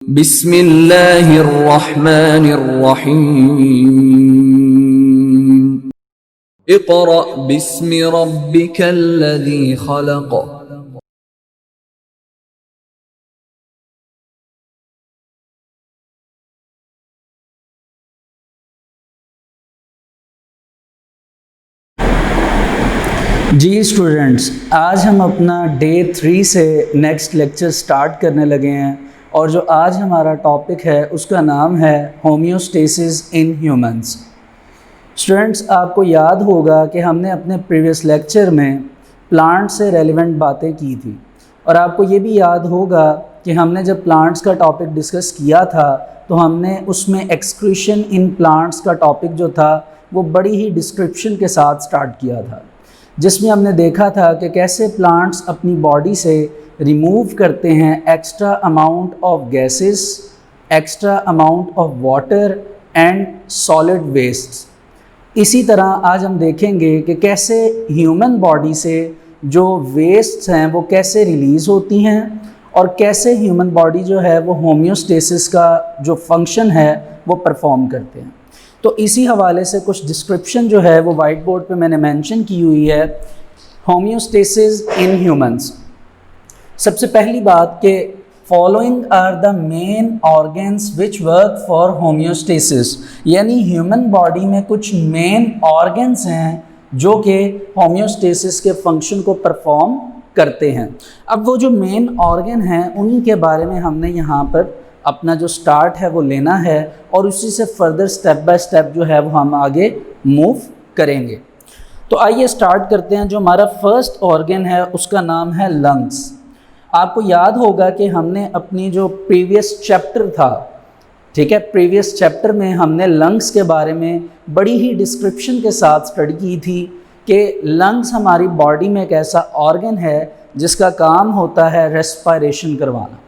बिस्मिल्लाहिर्रहमानिर्रहीम। इक़रा बिस्मि रब्बिकल्लज़ी खलक़। जी स्टूडेंट्स, आज हम अपना डे 3 से नेक्स्ट लेक्चर स्टार्ट करने लगे हैं और जो आज हमारा टॉपिक है उसका नाम है होम्योस्टेसिस इन ह्यूमंस। स्टूडेंट्स, आपको याद होगा कि हमने अपने प्रीवियस लेक्चर में प्लांट से रेलेवेंट बातें की थी और आपको ये भी याद होगा कि हमने जब प्लांट्स का टॉपिक डिस्कस किया था तो हमने उसमें एक्सक्रीशन इन प्लांट्स का टॉपिक जो था वो बड़ी ही डिस्क्रिप्शन के साथ स्टार्ट किया था, जिसमें हमने देखा था कि कैसे प्लांट्स अपनी बॉडी से रिमूव करते हैं extra amount of gases, extra amount of water and solid waste. इसी तरह आज हम देखेंगे कि कैसे ह्यूमन बॉडी से जो वेस्ट हैं वो कैसे रिलीज़ होती हैं और कैसे ह्यूमन बॉडी जो है वो होम्योस्टेसिस का जो फंक्शन है वो परफॉर्म करते हैं। तो इसी हवाले से कुछ डिस्क्रिप्शन जो है वो वाइट बोर्ड पे मैंने मेंशन की हुई है होम्योस्टेसिस इन ह्यूमंस। सबसे पहली बात कि following are the main organs which work for homeostasis, यानी ह्यूमन बॉडी में कुछ मेन ऑर्गन्स हैं जो कि होम्योस्टेसिस के फंक्शन को परफॉर्म करते हैं। अब वो जो मेन ऑर्गन हैं उन्हीं के बारे में हमने यहाँ पर अपना जो स्टार्ट है वो लेना है और उसी से फर्दर स्टेप बाय स्टेप जो है वो हम आगे मूव करेंगे। तो आइए स्टार्ट करते हैं। जो हमारा फर्स्ट ऑर्गन है उसका नाम है लंग्स। आपको याद होगा कि हमने अपनी जो प्रीवियस चैप्टर था, ठीक है, प्रीवियस चैप्टर में हमने लंग्स के बारे में बड़ी ही डिस्क्रिप्शन के साथ स्टडी की थी कि लंग्स हमारी बॉडी में एक ऐसा ऑर्गन है जिसका काम होता है रेस्पिरेशन करवाना,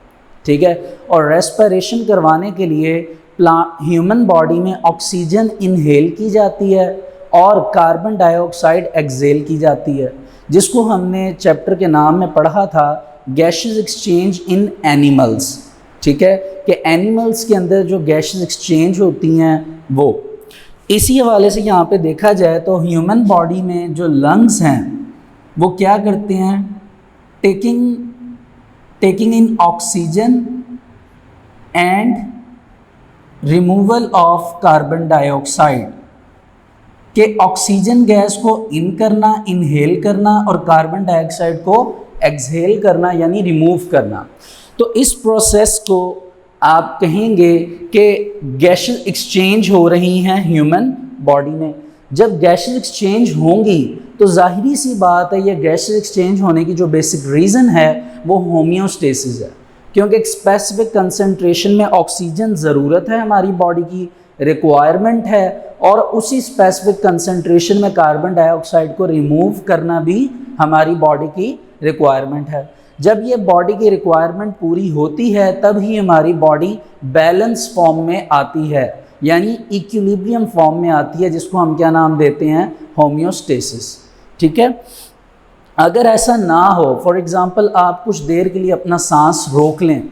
ठीक है। और रेस्पिरेशन करवाने के लिए ह्यूमन बॉडी में ऑक्सीजन इनहेल की जाती है और कार्बन डाइऑक्साइड एक्सहेल की जाती है, जिसको हमने चैप्टर के नाम में पढ़ा था गैसेस एक्सचेंज इन एनिमल्स, ठीक है, कि एनिमल्स के अंदर जो गैसेस एक्सचेंज होती हैं वो। इसी हवाले से यहाँ पे देखा जाए तो ह्यूमन बॉडी में जो लंग्स हैं वो क्या करते हैं, taking in oxygen and removal of carbon dioxide, के ऑक्सीजन गैस को इन करना, इनहेल करना और कार्बन डाइऑक्साइड को एक्सहेल करना यानी रिमूव करना। तो इस प्रोसेस को आप कहेंगे कि गैसेस एक्सचेंज हो रही हैं ह्यूमन बॉडी में। जब गैसेस एक्सचेंज होंगी तो जाहिरी सी बात है ये गैसेस एक्सचेंज होने की जो बेसिक रीज़न है वो होम्योस्टेसिस है, क्योंकि एक स्पेसिफिक कंसंट्रेशन में ऑक्सीजन ज़रूरत है, हमारी बॉडी की रिक्वायरमेंट है, और उसी स्पेसिफिक कंसंट्रेशन में कार्बन डाइऑक्साइड को रिमूव करना भी हमारी बॉडी की रिक्वायरमेंट है। जब ये बॉडी की रिक्वायरमेंट पूरी होती है तब ही हमारी बॉडी बैलेंस फॉर्म में आती है, यानी इक्विलिब्रियम फॉर्म में आती है, जिसको हम क्या नाम देते हैं, होम्योस्टेसिस, ठीक है। अगर ऐसा ना हो, फॉर एग्जांपल आप कुछ देर के लिए अपना सांस रोक लें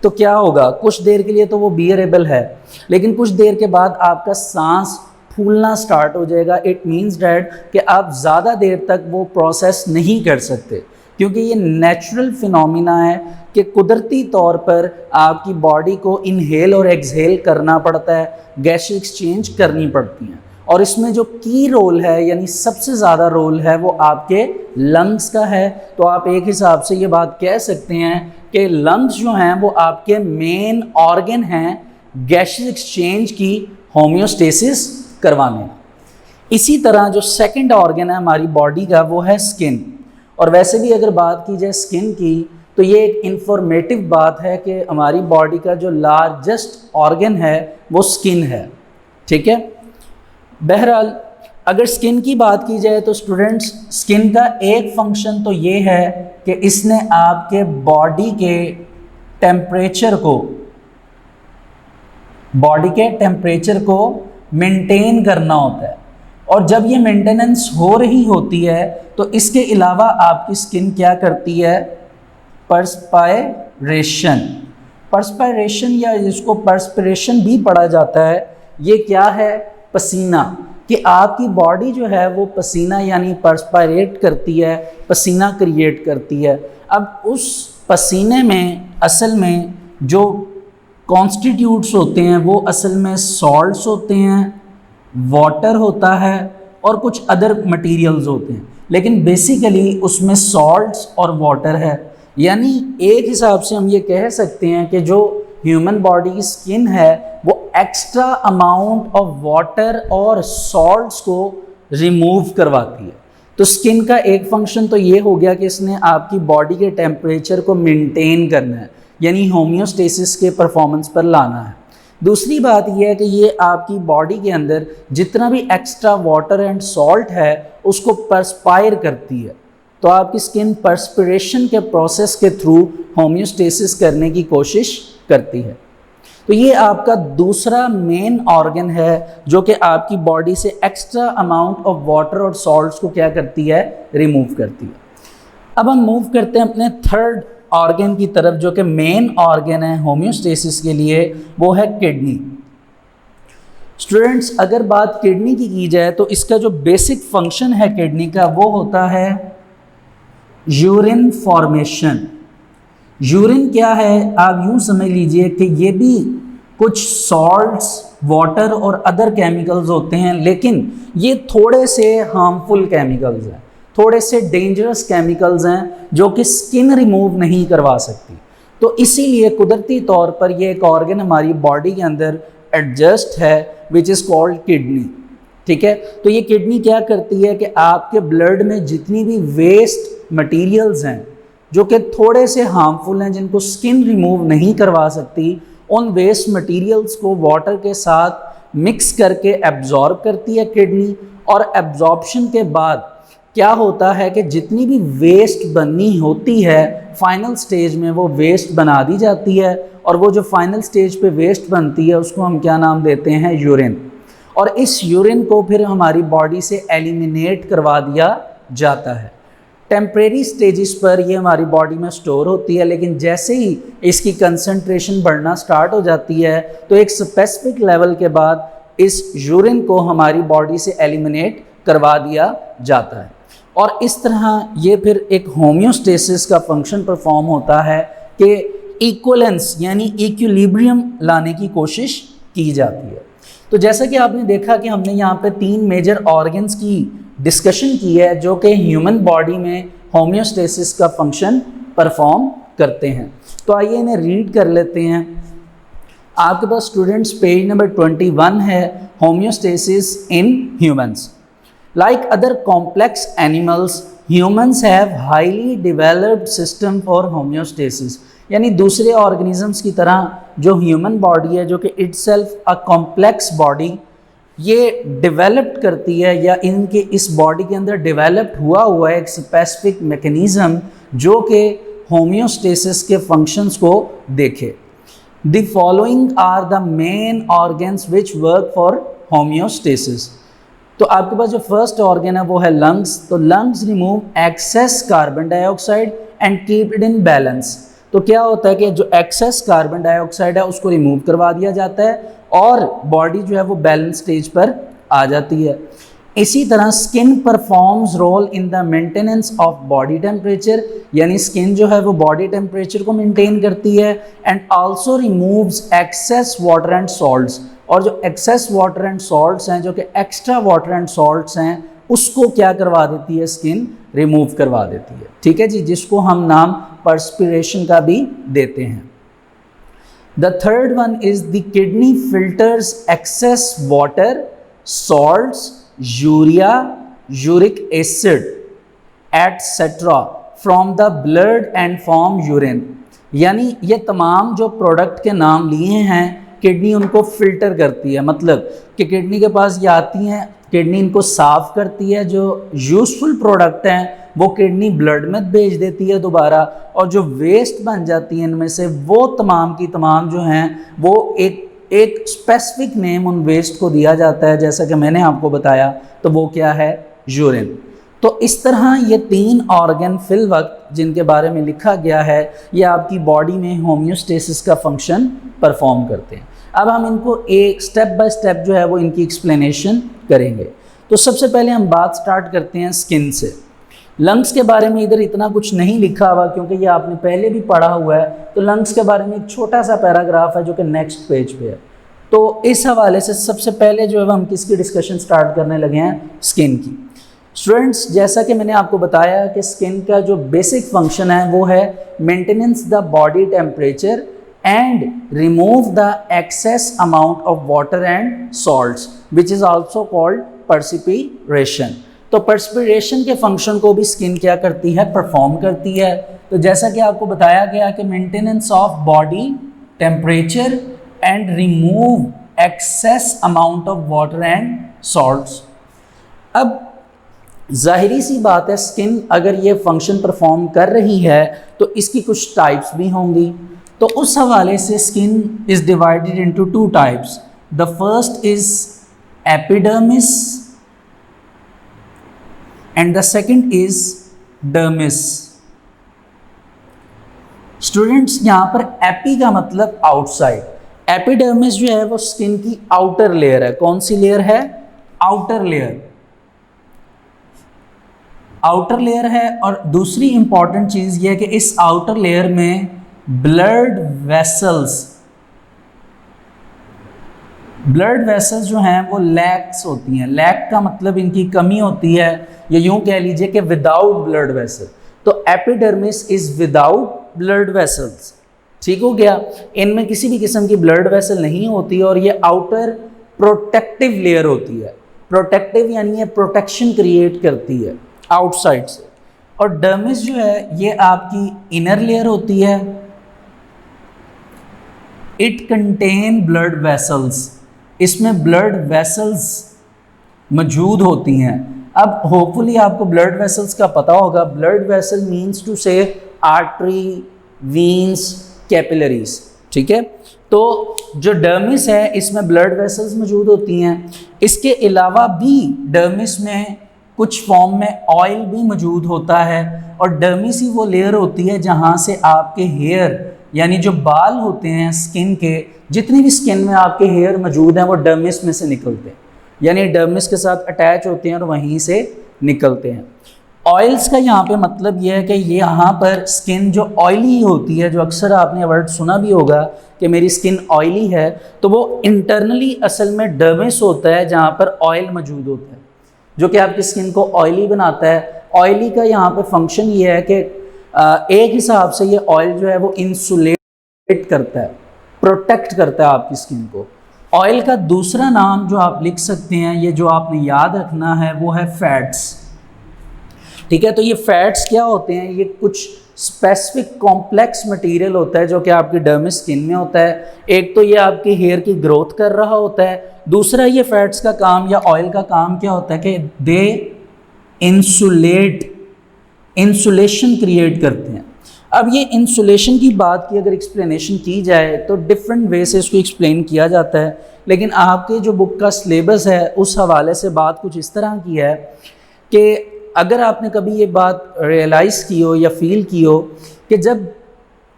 तो क्या होगा, कुछ देर के लिए तो वो बियरेबल है, लेकिन कुछ देर के बाद आपका सांस फूलना स्टार्ट हो जाएगा। इट मीन्स डैट कि आप ज़्यादा देर तक वो प्रोसेस नहीं कर सकते, क्योंकि ये नेचुरल फिनोमिना है कि कुदरती तौर पर आपकी बॉडी को इनहेल और एक्सहेल करना पड़ता है, गैस एक्सचेंज करनी पड़ती हैं, और इसमें जो की रोल है यानी सबसे ज़्यादा रोल है वो आपके लंग्स का है। तो आप एक हिसाब से ये बात कह सकते हैं कि लंग्स जो हैं वो आपके मेन ऑर्गन हैं गैस एक्सचेंज की होम्योस्टेसिस करवाने। इसी तरह जो सेकंड ऑर्गन है हमारी बॉडी का वो है स्किन। और वैसे भी अगर बात की जाए स्किन की तो ये एक इंफॉर्मेटिव बात है कि हमारी बॉडी का जो लार्जेस्ट ऑर्गन है वो स्किन है, ठीक है। बहरहाल अगर स्किन की बात की जाए तो स्टूडेंट्स, स्किन का एक फंक्शन तो ये है कि इसने आपके बॉडी के टेम्परेचर को मेंटेन करना होता है, और जब ये मेंटेनेंस हो रही होती है तो इसके अलावा आपकी स्किन क्या करती है, पर्सपायरेशन, पर्सपिरेशन या जिसको पर्सपिरेशन भी पढ़ा जाता है, ये क्या है? पसीना। कि आपकी बॉडी जो है वो पसीना यानी पर्सपिरेट करती है, पसीना क्रिएट करती है। अब उस पसीने में असल में जो कॉन्स्टिट्यूट्स होते हैं वो असल में सॉल्ट्स होते हैं, वाटर होता है और कुछ अदर मटेरियल्स होते हैं, लेकिन बेसिकली उसमें सॉल्ट्स और वाटर है। यानी एक हिसाब से हम ये कह सकते हैं कि जो ह्यूमन बॉडी की स्किन है वो एक्स्ट्रा अमाउंट ऑफ वाटर और सॉल्ट्स को रिमूव करवाती है। तो स्किन का एक फंक्शन तो ये हो गया कि इसने आपकी बॉडी के टेम्परेचर को मेंटेन करना है, यानी होम्योस्टेसिस के परफॉर्मेंस पर लाना है। दूसरी बात यह है कि ये आपकी बॉडी के अंदर जितना भी एक्स्ट्रा वाटर एंड सॉल्ट है उसको पर्सपायर करती है। तो आपकी स्किन पर्सपिरेशन के प्रोसेस के थ्रू होम्योस्टेसिस करने की कोशिश करती है। तो ये आपका दूसरा मेन ऑर्गन है जो कि आपकी बॉडी से एक्स्ट्रा अमाउंट ऑफ वाटर और सॉल्ट्स को क्या करती है? रिमूव करती है। अब हम मूव करते हैं अपने थर्ड ऑर्गन की तरफ जो कि मेन ऑर्गन है होम्योस्टेसिस के लिए, वो है किडनी। स्टूडेंट्स, अगर बात किडनी की जाए तो इसका जो बेसिक फंक्शन है किडनी का वो होता है यूरिन फॉर्मेशन। यूरिन क्या है? आप यूँ समझ लीजिए कि ये भी कुछ सॉल्ट्स, वाटर और अदर केमिकल्स होते हैं, लेकिन ये थोड़े से हार्मफुल केमिकल्स हैं, थोड़े से डेंजरस केमिकल्स हैं जो कि स्किन रिमूव नहीं करवा सकती। तो इसीलिए कुदरती तौर पर ये एक ऑर्गन हमारी बॉडी के अंदर एडजस्ट है विच इज़ कॉल्ड किडनी। ठीक है, तो ये किडनी क्या करती है कि आपके ब्लड में जितनी भी वेस्ट मटेरियल्स हैं जो कि थोड़े से हार्मफुल हैं, जिनको स्किन रिमूव नहीं करवा सकती, उन वेस्ट मटेरियल्स को वाटर के साथ मिक्स करके एब्जॉर्ब करती है किडनी। और एब्जॉर्प्शन के बाद क्या होता है कि जितनी भी वेस्ट बननी होती है फाइनल स्टेज में वो वेस्ट बना दी जाती है, और वो जो फाइनल स्टेज पे वेस्ट बनती है उसको हम क्या नाम देते हैं? यूरिन। और इस यूरिन को फिर हमारी बॉडी से एलिमिनेट करवा दिया जाता है। टेम्परेरी स्टेजेस पर ये हमारी बॉडी में स्टोर होती है, लेकिन जैसे ही इसकी कंसंट्रेशन बढ़ना स्टार्ट हो जाती है तो एक स्पेसिफिक लेवल के बाद इस यूरिन को हमारी बॉडी से एलिमिनेट करवा दिया जाता है। और इस तरह ये फिर एक होम्योस्टेसिस का फंक्शन परफॉर्म होता है कि इक्वलेंस यानी इक्विलिब्रियम लाने की कोशिश की जाती है। तो जैसा कि आपने देखा कि हमने यहाँ पे 3 मेजर ऑर्गन्स की डिस्कशन की है जो कि ह्यूमन बॉडी में होम्योस्टेसिस का फंक्शन परफॉर्म करते हैं। तो आइए इन्हें रीड कर लेते हैं। आपके पास स्टूडेंट्स पेज नंबर 21 है, homeostasis in humans. Like other complex animals, humans have highly developed system for homeostasis। यानी दूसरे ऑर्गेनिजम्स की तरह जो ह्यूमन बॉडी है जो कि इटसेल्फ अ कॉम्प्लेक्स बॉडी, ये डेवलप्ड करती है या इनके इस बॉडी के अंदर डेवलप्ड हुआ है एक स्पेसिफिक मैकेनिज्म जो कि होम्योस्टेसिस के फंक्शंस को देखे। The following are the main organs which work for homeostasis. तो आपके पास जो फर्स्ट ऑर्गन है वो है लंग्स। तो lungs remove excess carbon dioxide and keep it in balance. तो क्या होता है कि जो एक्सेस कार्बन डाइऑक्साइड है उसको रिमूव करवा दिया जाता है और बॉडी जो है वो बैलेंस स्टेज पर आ जाती है। इसी तरह skin performs role in the maintenance of body temperature, यानी स्किन जो है वो बॉडी टेम्परेचर को मेंटेन करती है and also removes excess water and salts. और जो एक्सेस वाटर एंड सॉल्ट्स हैं, जो कि एक्स्ट्रा वाटर एंड सॉल्ट्स हैं, उसको क्या करवा देती है? स्किन रिमूव करवा देती है। ठीक है जी, जिसको हम नाम पर्सपिरेशन का भी देते हैं। The third one is the kidney filters excess water, salts, urea, uric acid etcetera from the blood and form urine. यानी ये तमाम जो प्रोडक्ट के नाम लिए हैं किडनी उनको फिल्टर करती है, मतलब कि किडनी के पास ये आती हैं, किडनी इनको साफ़ करती है, जो यूज़फुल प्रोडक्ट हैं वो किडनी ब्लड में भेज देती है दोबारा, और जो वेस्ट बन जाती है इनमें से वो तमाम की तमाम जो हैं वो एक स्पेसिफिक नेम उन वेस्ट को दिया जाता है, जैसा कि मैंने आपको बताया। तो वो क्या है? यूरिन। तो इस तरह ये 3 ऑर्गन फिल वक्त जिनके बारे में लिखा गया है ये आपकी बॉडी में होम्योस्टेसिस का फंक्शन परफॉर्म करते हैं। अब हम इनको एक स्टेप बाय स्टेप जो है वो इनकी एक्सप्लेनेशन करेंगे। तो सबसे पहले हम बात स्टार्ट करते हैं स्किन से। लंग्स के बारे में इधर इतना कुछ नहीं लिखा हुआ क्योंकि ये आपने पहले भी पढ़ा हुआ है, तो लंग्स के बारे में एक छोटा सा पैराग्राफ है जो कि नेक्स्ट पेज पे है। तो इस हवाले से सबसे पहले जो है हम किसकी डिस्कशन स्टार्ट करने लगे हैं, स्किन की। स्टूडेंट्स, जैसा कि मैंने आपको बताया कि स्किन का जो बेसिक फंक्शन है वो है maintenance the body temperature and remove the excess amount of water and salts which is also called perspiration. तो पर्सिपिरेशन के फंक्शन को भी स्किन क्या करती है, परफॉर्म करती है। तो जैसा कि आपको बताया गया कि maintenance of body temperature and remove access amount of water and salts. अब जाहिरी सी बात है, स्किन अगर ये फंक्शन परफॉर्म कर रही है तो इसकी कुछ टाइप्स भी होंगी। तो उस हवाले से skin is divided into 2 types. The first is epidermis and the second is dermis. Students, यहाँ पर एपी का मतलब आउटसाइड, एपिडर्मिस जो है वो स्किन की आउटर लेयर है। कौन सी लेयर है, आउटर लेयर, आउटर लेयर है। और दूसरी इंपॉर्टेंट चीज़ ये है कि इस आउटर लेयर में ब्लड वेसल्स जो हैं वो लैक्स होती हैं। लैक का मतलब इनकी कमी होती है, या यूं कह लीजिए कि विदाउट ब्लड वेसल। तो epidermis is without blood vessels, ठीक हो गया। इनमें किसी भी किस्म की ब्लड वेसल नहीं होती और ये आउटर प्रोटेक्टिव लेयर होती है। प्रोटेक्टिव यानी ये प्रोटेक्शन क्रिएट करती है आउटसाइड से। और डर्मिस जो है ये आपकी इनर लेयर होती है। इट कंटेन ब्लड वेसल्स, इसमें ब्लड वेसल्स मौजूद होती हैं। अब होपफुली आपको ब्लड वेसल्स का पता होगा। ब्लड वेसल मीन्स टू से आर्टरी, वीन्स, कैपिलरीज, ठीक है। तो जो डर्मिस है इसमें ब्लड वेसल्स मौजूद होती हैं। इसके अलावा भी डर्मिस में कुछ फॉर्म में ऑयल भी मौजूद होता है। और डर्मिस ही वो लेयर होती है जहाँ से आपके हेयर यानी जो बाल होते हैं स्किन के, जितनी भी स्किन में आपके हेयर मौजूद हैं वो डर्मिस में से निकलते हैं, यानी डर्मिस के साथ अटैच होते हैं और वहीं से निकलते हैं। ऑयल्स का यहाँ पे मतलब ये है कि ये यहाँ पर स्किन जो ऑयली होती है, जो अक्सर आपने वर्ड सुना भी होगा कि मेरी स्किन ऑयली है, तो वो इंटरनली असल में डर्मिस होता है जहाँ पर ऑयल मौजूद होता है जो कि आपकी स्किन को ऑयली बनाता है। ऑयली का यहाँ पे फंक्शन ये है कि एक हिसाब से ये ऑयल जो है वो इंसुलेट करता है, प्रोटेक्ट करता है आपकी स्किन को। ऑयल का दूसरा नाम जो आप लिख सकते हैं, ये जो आपने याद रखना है, वो है फैट्स, ठीक है। तो ये फैट्स क्या होते हैं, ये कुछ स्पेसिफिक कॉम्प्लेक्स मटेरियल होता है जो कि आपकी डर्मिस स्किन में होता है। एक तो ये आपके हेयर की ग्रोथ कर रहा होता है, दूसरा ये फैट्स का काम या ऑयल का काम क्या होता है कि दे इंसुलेशन क्रिएट करते हैं। अब ये इंसुलेशन की बात की अगर एक्सप्लेनेशन की जाए तो डिफरेंट वे से इसको एक्सप्लेन किया जाता है, लेकिन आपके जो बुक का सिलेबस है उस हवाले से बात कुछ इस तरह की है कि अगर आपने कभी ये बात रियलाइज़ की हो या फील की हो कि जब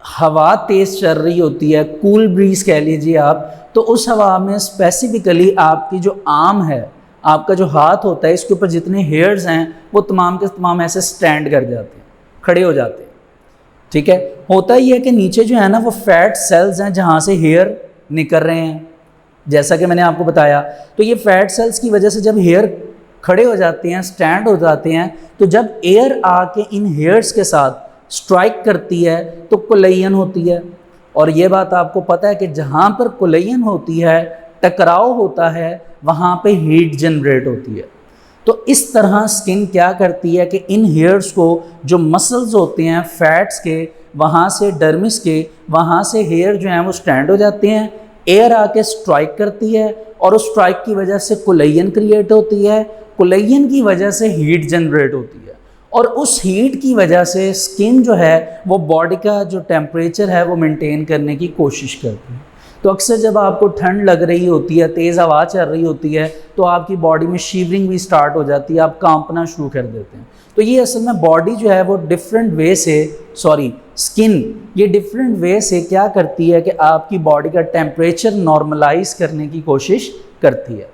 हवा तेज़ चल रही होती है, कूल ब्रीज कह लीजिए आप, तो उस हवा में स्पेसिफिकली आपकी जो आर्म है, आपका जो हाथ होता है, इसके ऊपर जितने हेयर्स हैं वो तमाम के तमाम ऐसे स्टैंड कर जाते हैं, खड़े हो जाते हैं, ठीक है। होता ही है कि नीचे जो है ना वो फैट सेल्स हैं जहाँ से हेयर निकल रहे हैं, जैसा कि मैंने आपको बताया। तो ये फैट सेल्स की वजह से जब हेयर खड़े हो जाते हैं, स्टैंड हो जाते हैं, तो जब एयर आके इन हेयर्स के साथ स्ट्राइक करती है तो कोलेजन होती है। और ये बात आपको पता है कि जहाँ पर कोलेजन होती है, टकराव होता है, वहाँ पे हीट जनरेट होती है। तो इस तरह स्किन क्या करती है कि इन हेयर्स को, जो मसल्स होते हैं फैट्स के, वहाँ से डर्मिस के, वहाँ से हेयर जो हैं वो स्टैंड हो जाते हैं, एयर आके स्ट्राइक करती है और उस स्ट्राइक की वजह से कोलेजन क्रिएट होती है। कोलेजन की वजह से हीट जनरेट होती है और उस हीट की वजह से स्किन जो है वो बॉडी का जो टेम्परेचर है वो मेंटेन करने की कोशिश करती है। तो अक्सर जब आपको ठंड लग रही होती है, तेज़ हवा चल रही होती है, तो आपकी बॉडी में शिवरिंग भी स्टार्ट हो जाती है, आप कांपना शुरू कर देते हैं। तो ये असल में बॉडी जो है वो डिफरेंट वे से, स्किन ये डिफरेंट वे से क्या करती है कि आपकी बॉडी का टेम्परेचर नॉर्मलाइज करने की कोशिश करती है।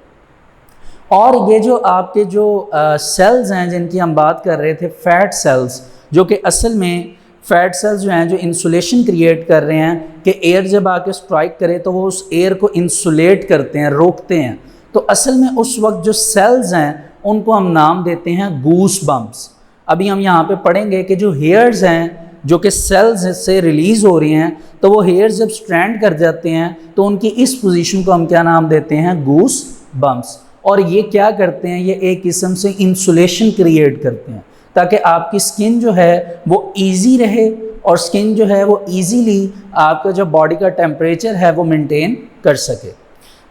और ये जो आपके जो सेल्स हैं जिनकी हम बात कर रहे थे, फैट सेल्स, जो कि असल में फैट सेल्स जो हैं जो इंसुलेशन क्रिएट कर रहे हैं कि एयर जब आके स्ट्राइक करे तो वो उस एयर को इंसुलेट करते हैं, रोकते हैं। तो असल में उस वक्त जो सेल्स हैं उनको हम नाम देते हैं गूस बम्प्स। अभी हम यहाँ पे पढ़ेंगे कि जो हेयर्स हैं जो कि सेल्स से रिलीज़ हो रही हैं, तो वो हेयर्स जब स्ट्रैंड कर जाते हैं तो उनकी इस पोजीशन को हम क्या नाम देते हैं, गूस बम्प्स। और ये क्या करते हैं, ये एक किस्म से इंसुलेशन क्रिएट करते हैं ताकि आपकी स्किन जो है वो ईजी रहे और स्किन जो है वो ईजीली आपका जो बॉडी का टेम्परेचर है वो मेंटेन कर सके।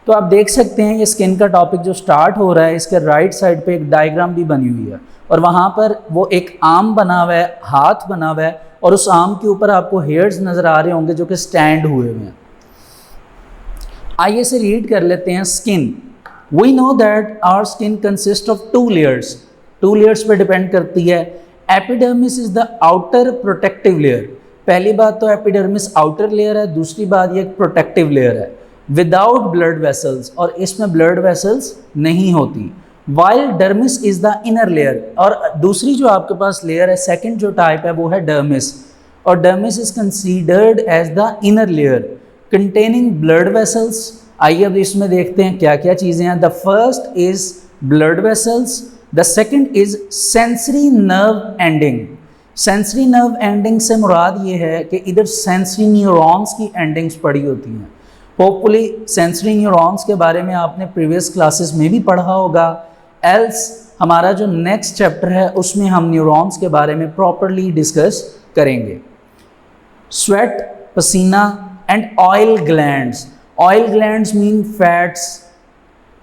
तो आप देख सकते हैं ये स्किन का टॉपिक जो स्टार्ट हो रहा है, इसके राइट साइड पे एक डायग्राम भी बनी हुई है और वहाँ पर वो एक आर्म बना हुआ है, हाथ बना हुआ है, और उस आर्म के ऊपर आपको हेयर्स नज़र आ रहे होंगे जो कि स्टैंड हुए हुए हैं। आइए से रीड कर लेते हैं। Skin, we know that our skin consist of two layers पे डिपेंड करती है। Epidermis is the outer protective layer. पहली बात तो एपिडर्मिस आउटर लेयर है, दूसरी बात ये एक प्रोटेक्टिव लेयर है विदाउट ब्लड वेसल्स, और इसमें ब्लड वेसल्स नहीं होती। While dermis is the inner layer, और दूसरी जो आपके पास लेयर है, सेकंड जो टाइप है वो है डर्मिस, और dermis is considered as the inner layer containing blood vessels. आइए अब इसमें देखते हैं क्या क्या चीज़ें हैं। The first is blood vessels, the second is sensory nerve ending. Sensory nerve ending से मुराद ये है कि इधर सेंसरी न्यूरॉन्स की एंडिंग्स पड़ी होती हैं। होपफुली सेंसरी न्यूरॉन्स के बारे में आपने प्रीवियस क्लासेस में भी पढ़ा होगा, एल्स हमारा जो नेक्स्ट चैप्टर है उसमें हम न्यूरॉन्स के बारे में प्रॉपरली डिस्कस करेंगे। स्वेट, पसीना and oil glands. Oil glands mean fats,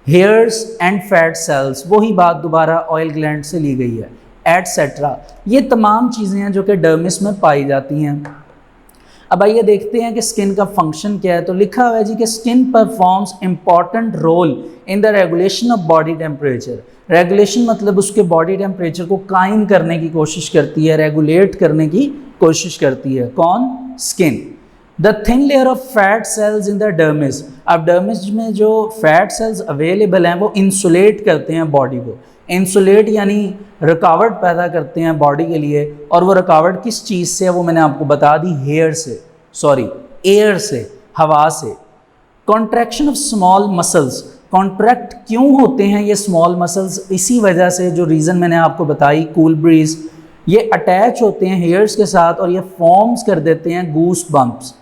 hairs and fat cells, वही बात दोबारा ऑयल ग्लैंड से ली गई है, एटसेट्रा। ये तमाम चीज़ें हैं जो कि डर्मिस में पाई जाती हैं। अब आइए देखते हैं कि स्किन का फंक्शन क्या है। तो लिखा हुआ है जी कि skin performs important role in the regulation of body temperature. Regulation मतलब उसके बॉडी टेम्परेचर को कायम करने की कोशिश करती है, रेगुलेट करने की कोशिश करती है। कौन? Skin. The thin layer of fat cells in the dermis. अब डर्मिस में जो फैट सेल्स अवेलेबल हैं वो इंसुलेट करते हैं बॉडी को। इंसुलेट यानी रुकावट पैदा करते हैं बॉडी के लिए, और वो रुकावट किस चीज़ से है वो मैंने आपको बता दी, एयर से, हवा से। Contraction of small muscles. Contract क्यों होते हैं ये स्मॉल मसल्स? इसी वजह से जो रीज़न मैंने आपको बताई, कूल ब्रीज, ये अटैच होते हैं हेयर्स के साथ और ये फॉर्म्स कर देते हैं goose bumps.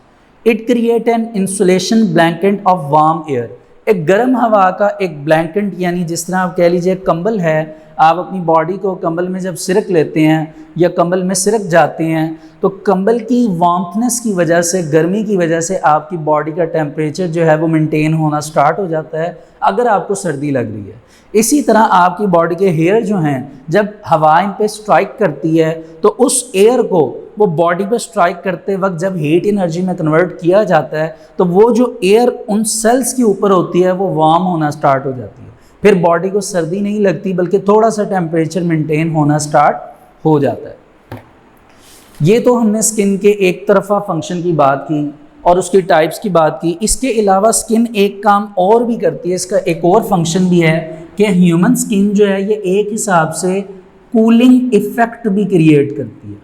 It create an insulation blanket of warm air. एक गर्म हवा का एक ब्लैंकेट, यानी जिस तरह आप कह लीजिए एक कंबल है, आप अपनी बॉडी को कंबल में जब सिरक लेते हैं या कंबल में सिरक जाते हैं तो कंबल की वार्मथनेस की वजह से, गर्मी की वजह से आपकी बॉडी का टेम्परेचर जो है वो मेंटेन होना स्टार्ट हो जाता है अगर आपको सर्दी लग रही है। इसी तरह आपकी बॉडी के हेयर जो हैं जब हवा इन पे स्ट्राइक करती है तो उस एयर को वो बॉडी पे स्ट्राइक करते वक्त जब हीट एनर्जी में कन्वर्ट किया जाता है तो वो जो एयर उन सेल्स के ऊपर होती है वो वार्म होना स्टार्ट हो जाती है। फिर बॉडी को सर्दी नहीं लगती बल्कि थोड़ा सा टेम्परेचर मेंटेन होना स्टार्ट हो जाता है। ये तो हमने स्किन के एक तरफा फंक्शन की बात की और उसकी टाइप्स की बात की। इसके अलावा स्किन एक काम और भी करती है, इसका एक और फंक्शन भी है कि ह्यूमन स्किन जो है ये एक हिसाब से कूलिंग इफ़ेक्ट भी क्रिएट करती है।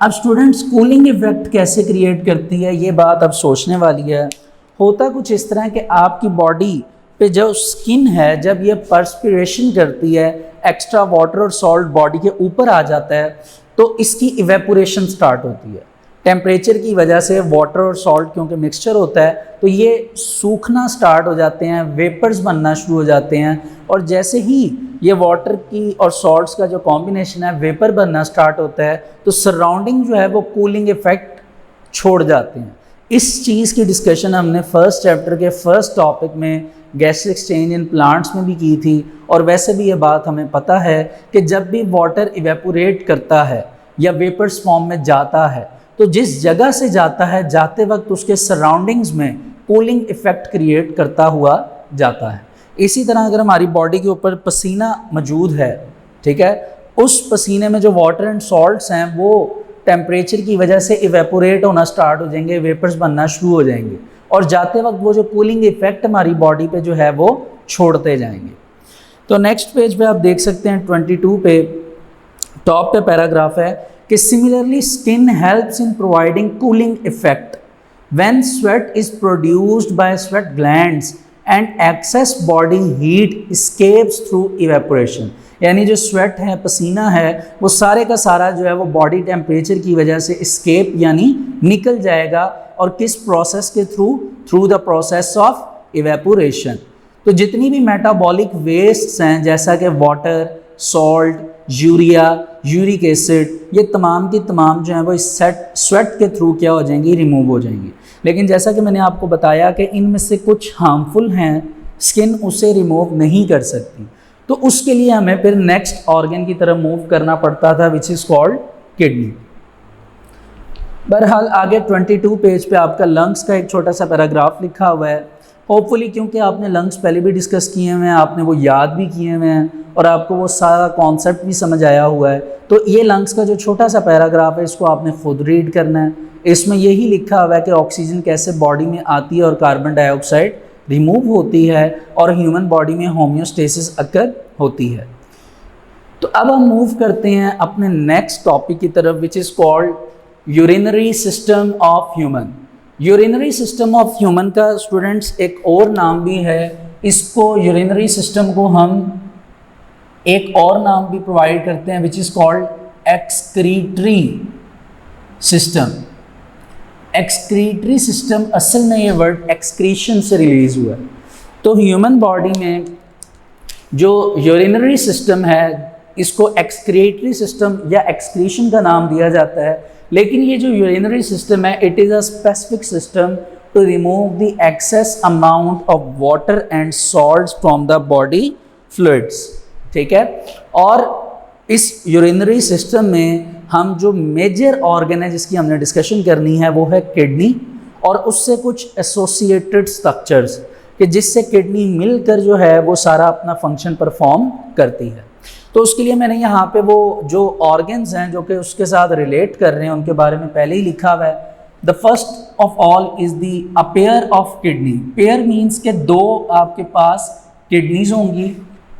अब स्टूडेंट्स, कूलिंग इफ़ेक्ट कैसे क्रिएट करती है ये बात अब सोचने वाली है। होता कुछ इस तरह कि आपकी बॉडी पे जो स्किन है जब ये पर्सपिरेशन करती है, एक्स्ट्रा वाटर और सॉल्ट बॉडी के ऊपर आ जाता है तो इसकी इवेपोरेशन स्टार्ट होती है। टेम्परेचर की वजह से वाटर और सॉल्ट क्योंकि मिक्सचर होता है तो ये सूखना स्टार्ट हो जाते हैं, वेपर्स बनना शुरू हो जाते हैं, और जैसे ही ये वाटर की और सॉल्ट्स का जो कॉम्बिनेशन है वेपर बनना स्टार्ट होता है तो सराउंडिंग जो है वो कूलिंग इफेक्ट छोड़ जाते हैं। इस चीज़ की डिस्कशन हमने फर्स्ट चैप्टर के फर्स्ट टॉपिक में गैस एक्सचेंज इन प्लांट्स में भी की थी, और वैसे भी ये बात हमें पता है कि जब भी वाटर इवेपोरेट करता है या वेपर्स फॉर्म में जाता है तो जिस जगह से जाता है जाते वक्त उसके सराउंडिंग्स में कूलिंग इफ़ेक्ट क्रिएट करता हुआ जाता है। इसी तरह अगर हमारी बॉडी के ऊपर पसीना मौजूद है, ठीक है, उस पसीने में जो वाटर एंड सॉल्ट्स हैं वो टेम्परेचर की वजह से इवेपोरेट होना स्टार्ट हो जाएंगे, वेपर्स बनना शुरू हो जाएंगे और जाते वक्त वो जो कूलिंग इफेक्ट हमारी बॉडी पे जो है वो छोड़ते जाएंगे। तो नेक्स्ट पेज पे आप देख सकते हैं 22 पे टॉप पे पैराग्राफ है कि similarly skin helps in providing cooling effect when sweat is produced by sweat glands and access body heat escapes through evaporation. यानी जो स्वेट है, पसीना है, वो सारे का सारा जो है वो बॉडी टेम्परेचर की वजह से एस्केप यानी निकल जाएगा और किस प्रोसेस के through the process of evaporation. तो जितनी भी मेटाबॉलिक वेस्ट्स हैं जैसा कि water, salt, urea, uric acid, ये तमाम की तमाम जो है वो इस स्वेट के थ्रू क्या हो जाएंगी, रिमूव हो जाएंगी। लेकिन जैसा कि मैंने आपको बताया कि इनमें से कुछ हार्मफुल हैं, स्किन उसे रिमूव नहीं कर सकती, तो उसके लिए हमें फिर नेक्स्ट ऑर्गन की तरफ मूव करना पड़ता था विच इज़ कॉल्ड किडनी। बहरहाल आगे 22 पेज पे आपका लंग्स का एक छोटा सा पैराग्राफ लिखा हुआ है। होपफुली क्योंकि आपने लंग्स पहले भी डिस्कस किए हुए हैं, आपने वो याद भी किए हुए हैं और आपको वो सारा कॉन्सेप्ट भी समझ आया हुआ है, तो ये लंग्स का जो छोटा सा पैराग्राफ है इसको आपने खुद रीड करना है। इसमें यही लिखा हुआ है कि ऑक्सीजन कैसे बॉडी में आती है और कार्बन डाइऑक्साइड रिमूव होती है और ह्यूमन बॉडी में होम्योस्टेसिस अकर होती है। तो अब हम मूव करते हैं अपने नेक्स्ट टॉपिक की तरफ विच is called urinary system of human. Urinary system of human का स्टूडेंट्स एक और नाम भी है, इसको यूरिनरी सिस्टम को हम एक और नाम भी प्रोवाइड करते हैं विच is called excretory system. Excretory system, असल में ये वर्ड एक्सक्रीशन से रिलीज हुआ है। तो ह्यूमन बॉडी में जो यूरिनरी सिस्टम है इसको एक्सक्रीटरी सिस्टम या एक्सक्रीशन का नाम दिया जाता है, लेकिन ये जो यूरिनरी सिस्टम है it is a specific system to remove the excess amount of water and salts from the body fluids, ठीक है। और इस यूरिनरी सिस्टम में हम जो मेजर ऑर्गन है जिसकी हमने डिस्कशन करनी है वो है किडनी और उससे कुछ एसोसिएटेड स्ट्रक्चर्स कि जिससे किडनी मिलकर जो है वो सारा अपना फंक्शन परफॉर्म करती है। तो उसके लिए मैंने यहाँ पे वो जो ऑर्गन्स हैं जो कि उसके साथ रिलेट कर रहे हैं उनके बारे में पहले ही लिखा हुआ है। The first of all is the a pair of kidney. Pair means के दो आपके पास किडनीज होंगी,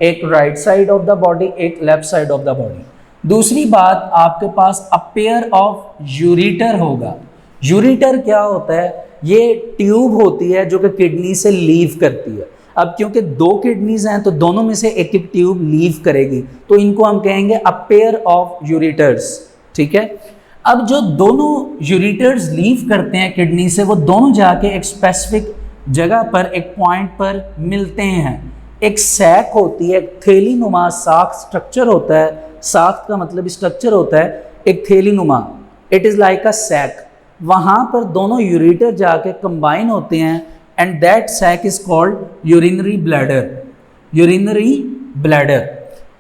एक right side of the body, एक left side of the body. दूसरी बात, आपके पास अ पेयर ऑफ यूरिटर होगा। यूरिटर क्या होता है? ये ट्यूब होती है जो कि किडनी से लीव करती है। अब क्योंकि दो किडनीज हैं तो दोनों में से एक एक ट्यूब लीव करेगी, तो इनको हम कहेंगे अ पेयर ऑफ यूरिटर्स, ठीक है। अब जो दोनों यूरिटर्स लीव करते हैं किडनी से, वो दोनों जाके एक स्पेसिफिक जगह पर, एक पॉइंट पर मिलते हैं। एक सैक होती है, एक थैली नुमा साख स्ट्रक्चर होता है। साख का मतलब स्ट्रक्चर होता है एक थैली नुमा, it is like a sac. वहाँ पर दोनों यूरिटर जाके कंबाइन होते हैं and that sac is called urinary bladder. Urinary bladder.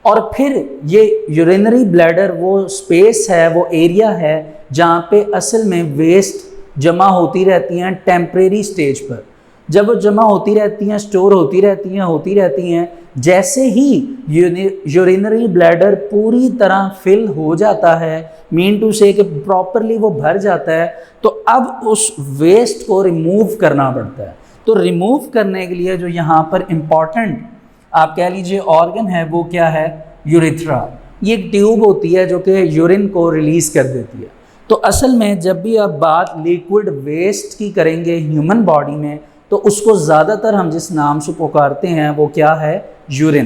और फिर ये यूरिनरी ब्लैडर वो स्पेस है, वो एरिया है जहाँ पे असल में वेस्ट जमा होती रहती हैं टेम्परेरी स्टेज पर। जब वो जमा होती रहती हैं, स्टोर होती रहती हैं, जैसे ही यूरिनरी ब्लैडर पूरी तरह फिल हो जाता है, मीन टू से कि प्रॉपरली वो भर जाता है, तो अब उस वेस्ट को रिमूव करना पड़ता है। तो रिमूव करने के लिए जो यहाँ पर इम्पॉर्टेंट आप कह लीजिए ऑर्गन है वो क्या है? यूरिथ्रा। ये एक ट्यूब होती है जो कि यूरिन को रिलीज़ कर देती है। तो असल में जब भी आप बात लिक्विड वेस्ट की करेंगे ह्यूमन बॉडी में, तो उसको ज़्यादातर हम जिस नाम से पुकारते हैं वो क्या है? यूरिन।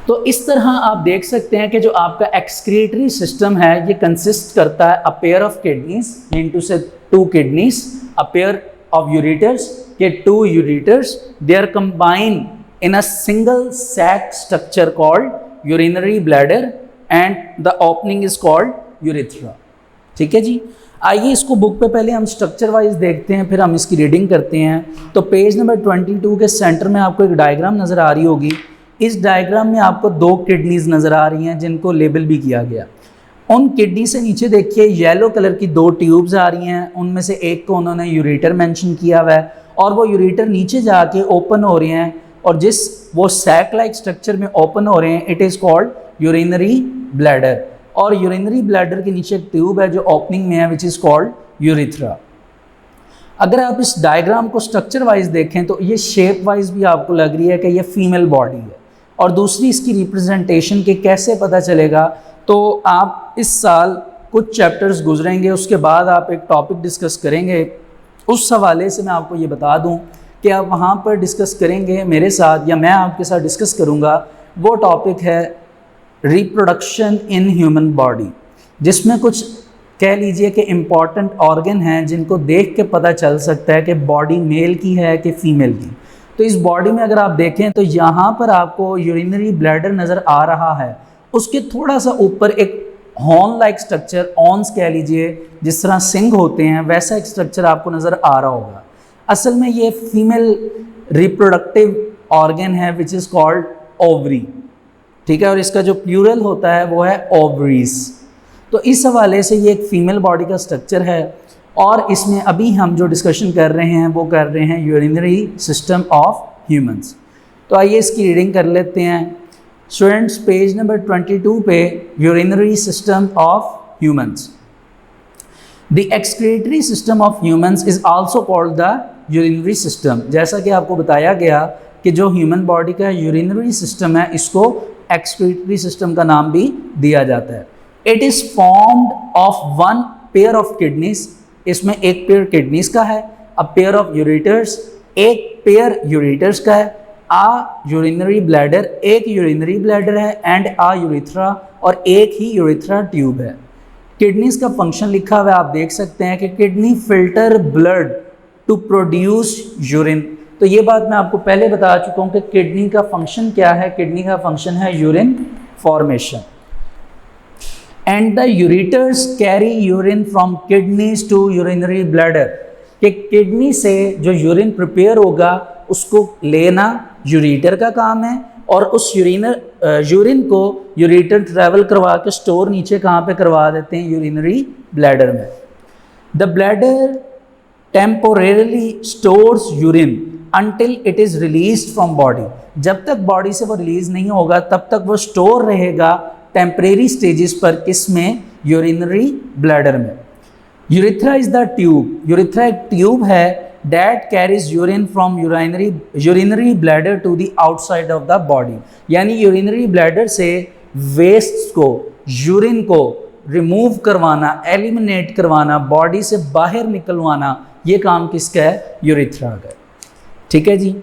तो इस तरह आप देख सकते हैं कि जो आपका एक्सक्रीटरी सिस्टम है ये कंसिस्ट करता है a pair of kidneys, into से two kidneys, a pair of ureters, के two ureters, they are combined in a single sac structure called urinary bladder and the opening is called urethra. ठीक है जी। आइए इसको book पे पहले हम structure wise देखते हैं, फिर हम इसकी रीडिंग करते हैं। तो पेज नंबर 22 के सेंटर में आपको एक डायग्राम नज़र आ रही होगी। इस डायग्राम में आपको दो किडनीज नज़र आ रही हैं जिनको लेबल भी किया गया। उन किडनी से नीचे देखिए येलो कलर की 2 ट्यूब्स आ रही हैं, उनमें से एक को उन्होंने यूरेटर मेंशन किया हुआ है और वो यूरेटर नीचे जाके ओपन हो रहे हैं और जिस वो सैक लाइक स्ट्रक्चर में ओपन हो रहे हैं it is called urinary bladder. और यूरिनरी ब्लैडर के नीचे एक ट्यूब है जो ओपनिंग में है विच इज़ कॉल्ड यूरिथ्रा। अगर आप इस डायग्राम को स्ट्रक्चर वाइज देखें तो ये शेप वाइज भी आपको लग रही है कि ये फीमेल बॉडी है। और दूसरी इसकी रिप्रेजेंटेशन के कैसे पता चलेगा, तो आप इस साल कुछ चैप्टर्स गुजरेंगे उसके बाद आप एक टॉपिक डिस्कस करेंगे, उस हवाले से मैं आपको ये बता दूं कि आप वहाँ पर डिस्कस करेंगे मेरे साथ या मैं आपके साथ डिस्कस करूँगा। वो टॉपिक है रिप्रोडक्शन इन ह्यूमन बॉडी, जिसमें कुछ कह लीजिए कि इम्पॉर्टेंट ऑर्गन हैं जिनको देख के पता चल सकता है कि बॉडी मेल की है कि फीमेल की। तो इस बॉडी में अगर आप देखें तो यहाँ पर आपको यूरिनरी ब्लैडर नज़र आ रहा है, उसके थोड़ा सा ऊपर एक हॉर्न लाइक स्ट्रक्चर, ऑन्स कह लीजिए, जिस तरह सिंग होते हैं वैसा एक स्ट्रक्चर आपको नज़र आ रहा होगा। असल में ये फीमेल रिप्रोडक्टिव ऑर्गन है विच इज़ कॉल्ड ओवरी, ठीक है, और इसका जो प्लूरल होता है वो है ओवरीज। तो इस हवाले से ये एक फीमेल बॉडी का स्ट्रक्चर है और इसमें अभी हम जो डिस्कशन कर रहे हैं वो कर रहे हैं यूरिनरी सिस्टम ऑफ ह्यूमंस। तो आइए इसकी रीडिंग कर लेते हैं। स्टूडेंट्स पेज नंबर 22 पे urinary system of humans. The excretory system of humans is also called the urinary system. जैसा कि आपको बताया गया कि जो ह्यूमन बॉडी का यूरिनरी सिस्टम है इसको एक्सक्रीटरी सिस्टम का नाम भी दिया जाता है। It is formed of one pair of kidneys, इसमें एक पेयर किडनीज का है, अ पेयर ऑफ यूरेटर्स, एक पेयर यूरेटर्स का है, आ यूरिनरी ब्लैडर, एक यूरिनरी ब्लैडर है, एंड आ यूरिथ्रा, और एक ही यूरिथ्रा ट्यूब है। किडनीज का फंक्शन लिखा हुआ है, आप देख सकते हैं कि kidney filter blood to produce urine. तो ये बात मैं आपको पहले बता चुका हूँ कि किडनी का फंक्शन क्या है। किडनी का फंक्शन है urine formation. And the ureters carry urine from kidneys to urinary bladder, कि किडनी से जो यूरिन प्रिपेयर होगा उसको लेना यूरेटर का काम है और उस यूरिन को यूरेटर ट्रैवल करवा के स्टोर नीचे कहाँ पे करवा देते हैं, यूरिनरी ब्लैडर में। The bladder temporarily stores urine until it is released from body, जब तक बॉडी से वो रिलीज नहीं होगा तब तक वो स्टोर रहेगा टेम्परेरी स्टेजेस पर, किसमें, यूरिनरी ब्लैडर में। Urethra is the tube, urethra एक ट्यूब है that carries urine from urinary bladder to the outside of the body, यानी यूरिनरी ब्लैडर से वेस्ट को, यूरिन को रिमूव करवाना, एलिमिनेट करवाना, बॉडी से बाहर निकलवाना, ये काम किसका है, यूरिथ्रा का। ठीक है जी।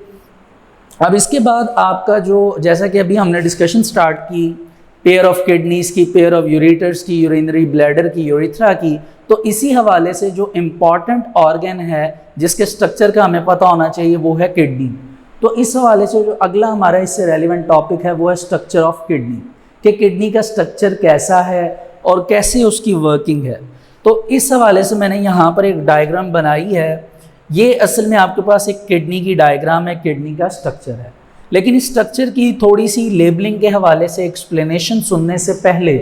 अब इसके बाद आपका जो, जैसा कि अभी हमने डिस्कशन स्टार्ट की पेयर ऑफ किडनीज की, पेयर ऑफ यूरेटर्स की, यूरिनरी ब्लैडर की, यूरिथ्रा की, तो इसी हवाले से जो इम्पॉर्टेंट ऑर्गन है जिसके स्ट्रक्चर का हमें पता होना चाहिए वो है किडनी। तो इस हवाले से जो अगला हमारा इससे रेलिवेंट टॉपिक है वो है स्ट्रक्चर ऑफ किडनी, कि किडनी का स्ट्रक्चर कैसा है और कैसे उसकी वर्किंग है। तो इस हवाले से मैंने यहाँ पर एक डायग्राम बनाई है। ये असल में आपके पास एक किडनी की डायग्राम है, किडनी का स्ट्रक्चर है, लेकिन इस स्ट्रक्चर की थोड़ी सी लेबलिंग के हवाले से एक्सप्लेनेशन सुनने से पहले